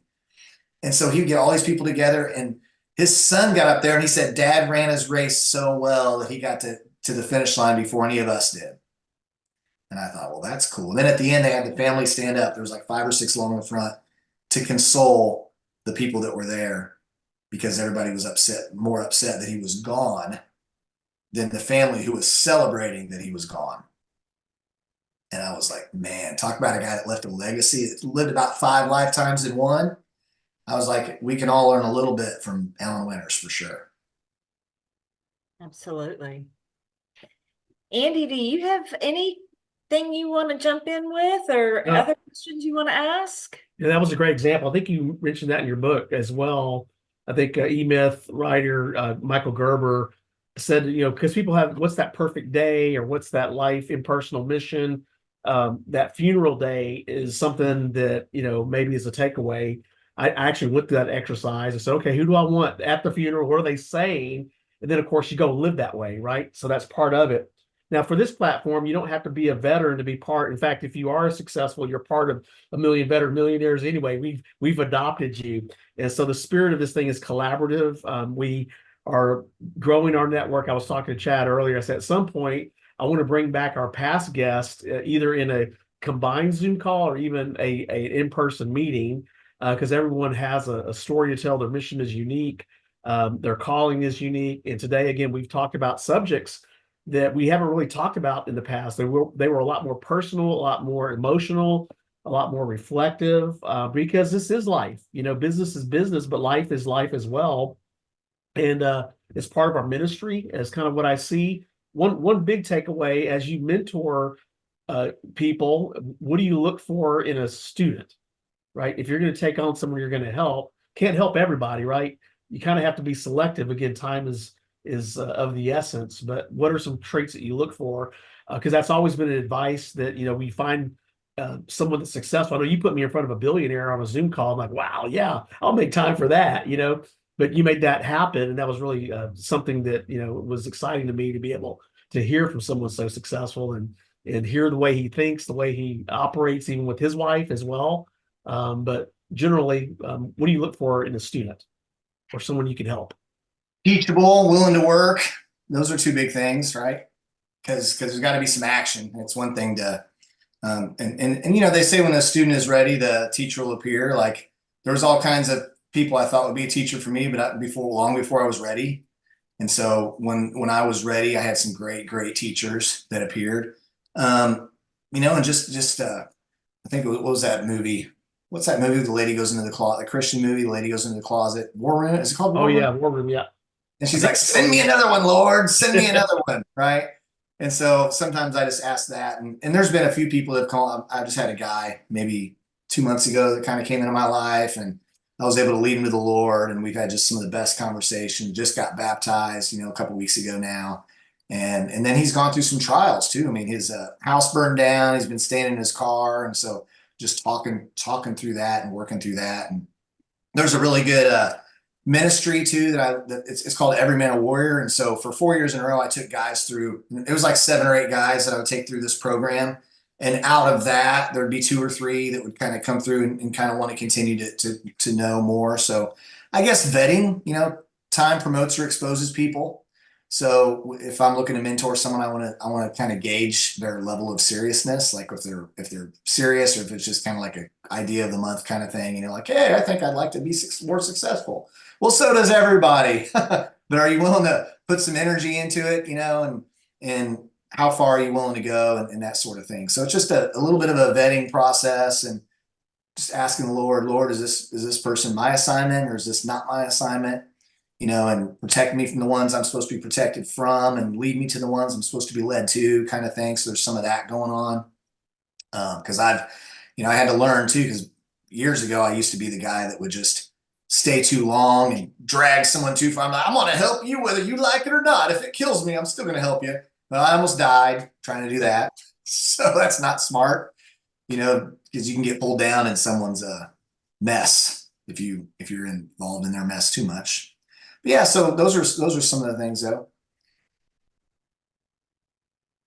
And so he'd get all these people together, and his son got up there and he said, Dad ran his race so well that he got to the finish line before any of us did. And I thought, well, that's cool. And then at the end, they had the family stand up. There was like 5 or 6 along the front to console the people that were there, because everybody was upset, more upset that he was gone than the family who was celebrating that he was gone. And I was like, man, talk about a guy that left a legacy, that lived about 5 lifetimes in one. I was like, we can all learn a little bit from Alan Winters for sure.
Absolutely. Andy, do you have anything you want to jump in with, or other questions you want to ask?
Yeah, that was a great example. I think you mentioned that in your book as well. I think E-Myth writer Michael Gerber said, because people have, what's that perfect day, or what's that life impersonal mission? That funeral day is something that, maybe is a takeaway. I actually went through that exercise and said, okay, who do I want at the funeral? What are they saying? And then, of course, you go live that way, right? So that's part of it. Now, for this platform, you don't have to be a veteran to be part. In fact, if you are successful, you're part of a million veteran millionaires anyway. We've adopted you, and so the spirit of this thing is collaborative. We are growing our network. I was talking to Chad earlier. I said at some point I want to bring back our past guests, either in a combined Zoom call or even a in-person meeting, because everyone has a story to tell. Their mission is unique. Their calling is unique. And today, again, we've talked about subjects that we haven't really talked about in the past. They were a lot more personal, a lot more emotional, a lot more reflective, because this is life. Business is business, but life is life as well. And it's part of our ministry, as kind of what I see. One big takeaway as you mentor people, what do you look for in a student, right? If you're going to take on someone you're going to help, can't help everybody, right? You kind of have to be selective. Again, time is of the essence. But what are some traits that you look for? Because that's always been an advice that we find someone that's successful. I know you put me in front of a billionaire on a Zoom call. I'm like, wow, yeah, I'll make time for that. But you made that happen, and that was really something that was exciting to me, to be able to hear from someone so successful, and hear the way he thinks, the way he operates, even with his wife as well. But generally, what do you look for in a student or someone you can help?
Teachable, willing to work. Those are 2 big things, right? Because there's got to be some action. It's one thing to, and they say when a student is ready, the teacher will appear. Like, there was all kinds of people I thought would be a teacher for me, but long before I was ready. And so when I was ready, I had some great teachers that appeared. And just I think, what was that movie? What's that movie? The lady goes into the closet, the Christian movie. The lady goes into the closet. War Room. Is it called War Room?
Oh yeah, War Room. Yeah.
And she's like, send me another one, Lord. Send me another one. Right. And so sometimes I just ask that. And there's been a few people that have called. I just had a guy maybe 2 months ago that kind of came into my life, and I was able to lead him to the Lord. And we've had just some of the best conversations. Just got baptized, a couple of weeks ago now. And then he's gone through some trials too. I mean, his house burned down. He's been staying in his car. And so just talking through that and working through that. And there's a really good ministry too that it's called Every Man a Warrior. And so for 4 years in a row, I took guys through. It was like 7 or 8 guys that I would take through this program, and out of that there'd be 2 or 3 that would kind of come through and kind of want to continue to know more. So I guess vetting, time promotes or exposes people. So if I'm looking to mentor someone, I want to kind of gauge their level of seriousness, like if they're serious, or if it's just kind of like an idea of the month kind of thing, like, hey, I think I'd like to be more successful. Well, so does everybody. But are you willing to put some energy into it, and how far are you willing to go, and that sort of thing. So it's just a little bit of a vetting process, and just asking the Lord, is this person my assignment, or is this not my assignment? and protect me from the ones I'm supposed to be protected from and lead me to the ones I'm supposed to be led to, kind of thing. So there's some of that going on. Because I had to learn too, because years ago I used to be the guy that would just stay too long and drag someone too far. I'm going to help you whether you like it or not. If it kills me, I'm still going to help you. But I almost died trying to do that. So that's not smart, because you can get pulled down in someone's mess if you're involved in their mess too much. But yeah, so those are some of the things though.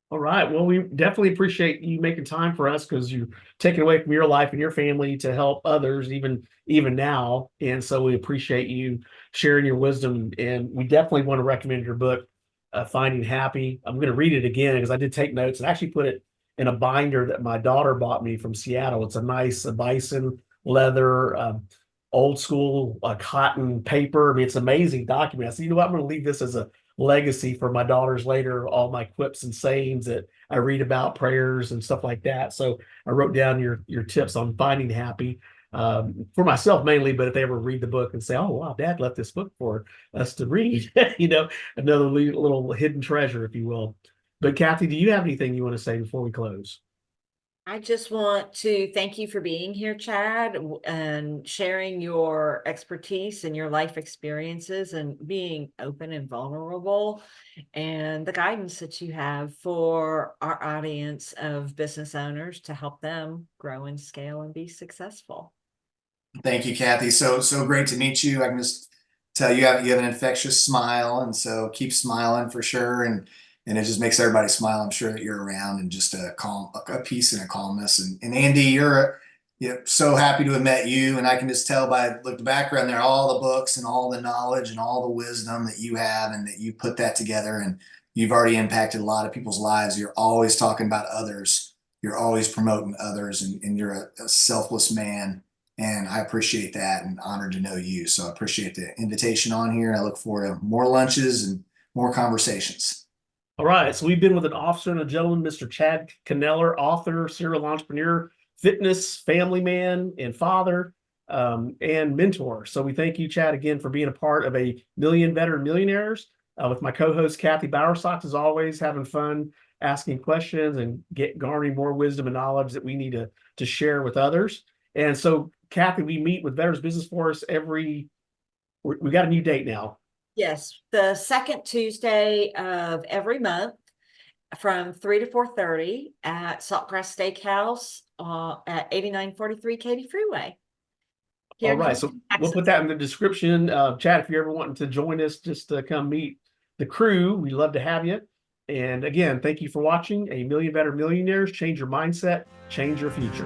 All right. Well, we definitely appreciate you making time for us because you're taking away from your life and your family to help others, even now. And so we appreciate you sharing your wisdom. And we definitely want to recommend your book, Finding Happy. I'm going to read it again because I did take notes and actually put it in a binder that my daughter bought me from Seattle. It's a nice bison leather, old school cotton paper. I mean, it's an amazing document. I said, what? I'm going to leave this as a legacy for my daughters later, all my quips and sayings that I read about, prayers and stuff like that. So I wrote down your tips on finding happy, for myself mainly, but if they ever read the book and say, oh wow, Dad left this book for us to read, another little hidden treasure, if you will. But Kathy, do you have anything you want to say before we close?
I just want to thank you for being here, Chad, and sharing your expertise and your life experiences and being open and vulnerable, and the guidance that you have for our audience of business owners to help them grow and scale and be successful.
Thank you, Kathy. So great to meet you. I can just tell you have an infectious smile, and so keep smiling for sure. And it just makes everybody smile. I'm sure that you're around, and just a peace and a calmness. And Andy, you're so happy to have met you. And I can just tell by the background there, all the books and all the knowledge and all the wisdom that you have, and that you put that together. And you've already impacted a lot of people's lives. You're always talking about others. You're always promoting others, and you're a selfless man. And I appreciate that, and honored to know you. So I appreciate the invitation on here, and I look forward to more lunches and more conversations.
All right. So we've been with an officer and a gentleman, Mr. Chad Kneller, author, serial entrepreneur, fitness, family man, and father, and mentor. So we thank you, Chad, again for being a part of a Million Veteran Millionaires, with my co-host, Kathy Bowersox, as always, having fun, asking questions and garnering more wisdom and knowledge that we need to share with others. And so, Kathy, we meet with Veterans Business Force we got a new date now.
Yes, the second Tuesday of every month from 3 to 4:30 at Saltgrass Steakhouse at 8943 Katy Freeway.
All right, so we'll put that in the description. Chad, if you're ever wanting to join us, just to come meet the crew, we'd love to have you. And again, thank you for watching A Million Veteran Millionaires. Change your mindset, change your future.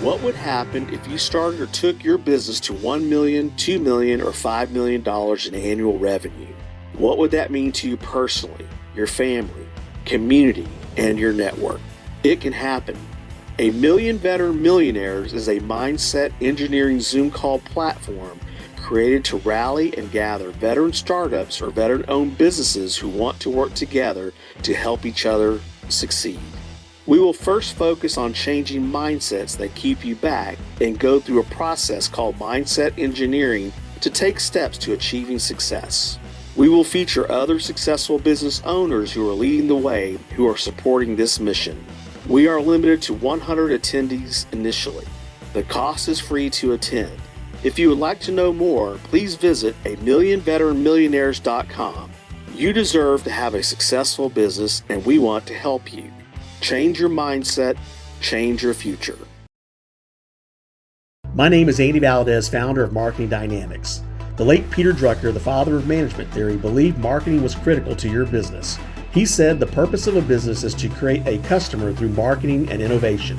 What would happen if you started or took your business to $1 million, $2 million, or $5 million in annual revenue? What would that mean to you personally, your family, community, and your network? It can happen. A Million Veteran Millionaires is a mindset engineering Zoom call platform created to rally and gather veteran startups or veteran-owned businesses who want to work together to help each other succeed. We will first focus on changing mindsets that keep you back and go through a process called mindset engineering to take steps to achieving success. We will feature other successful business owners who are leading the way, who are supporting this mission. We are limited to 100 attendees initially. The cost is free to attend. If you would like to know more, please visit amillionveteranmillionaires.com. You deserve to have a successful business, and we want to help you. Change your mindset, change your future. My name is Andy Valdez, founder of Marketing Dynamics. The late Peter Drucker, the father of management theory, believed marketing was critical to your business. He said the purpose of a business is to create a customer through marketing and innovation.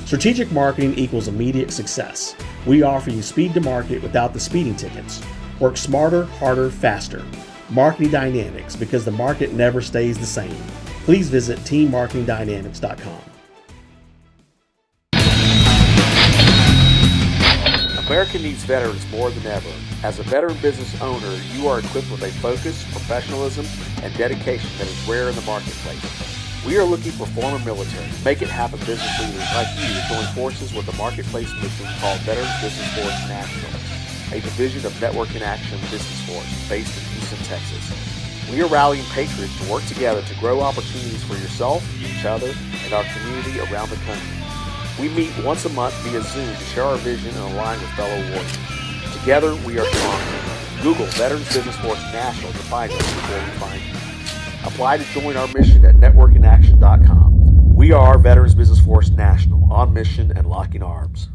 Strategic marketing equals immediate success. We offer you speed to market without the speeding tickets. Work smarter, harder, faster. Marketing Dynamics, because the market never stays the same. Please visit teammarketingdynamics.com. America needs veterans more than ever. As a veteran business owner, you are equipped with a focus, professionalism, and dedication that is rare in the marketplace. We are looking for former military, make it happen business leaders like you to join forces with the marketplace mission called Veterans Business Force National.
a division of Network in Action Business Force based in Houston, Texas. We are rallying patriots to work together to grow opportunities for yourself, each other, and our community around the country. We meet once a month via Zoom to share our vision and align with fellow warriors. Together, we are stronger. Google Veterans Business Force National to find us before we find you. Apply to join our mission at networkinaction.com. We are Veterans Business Force National, on mission and locking arms.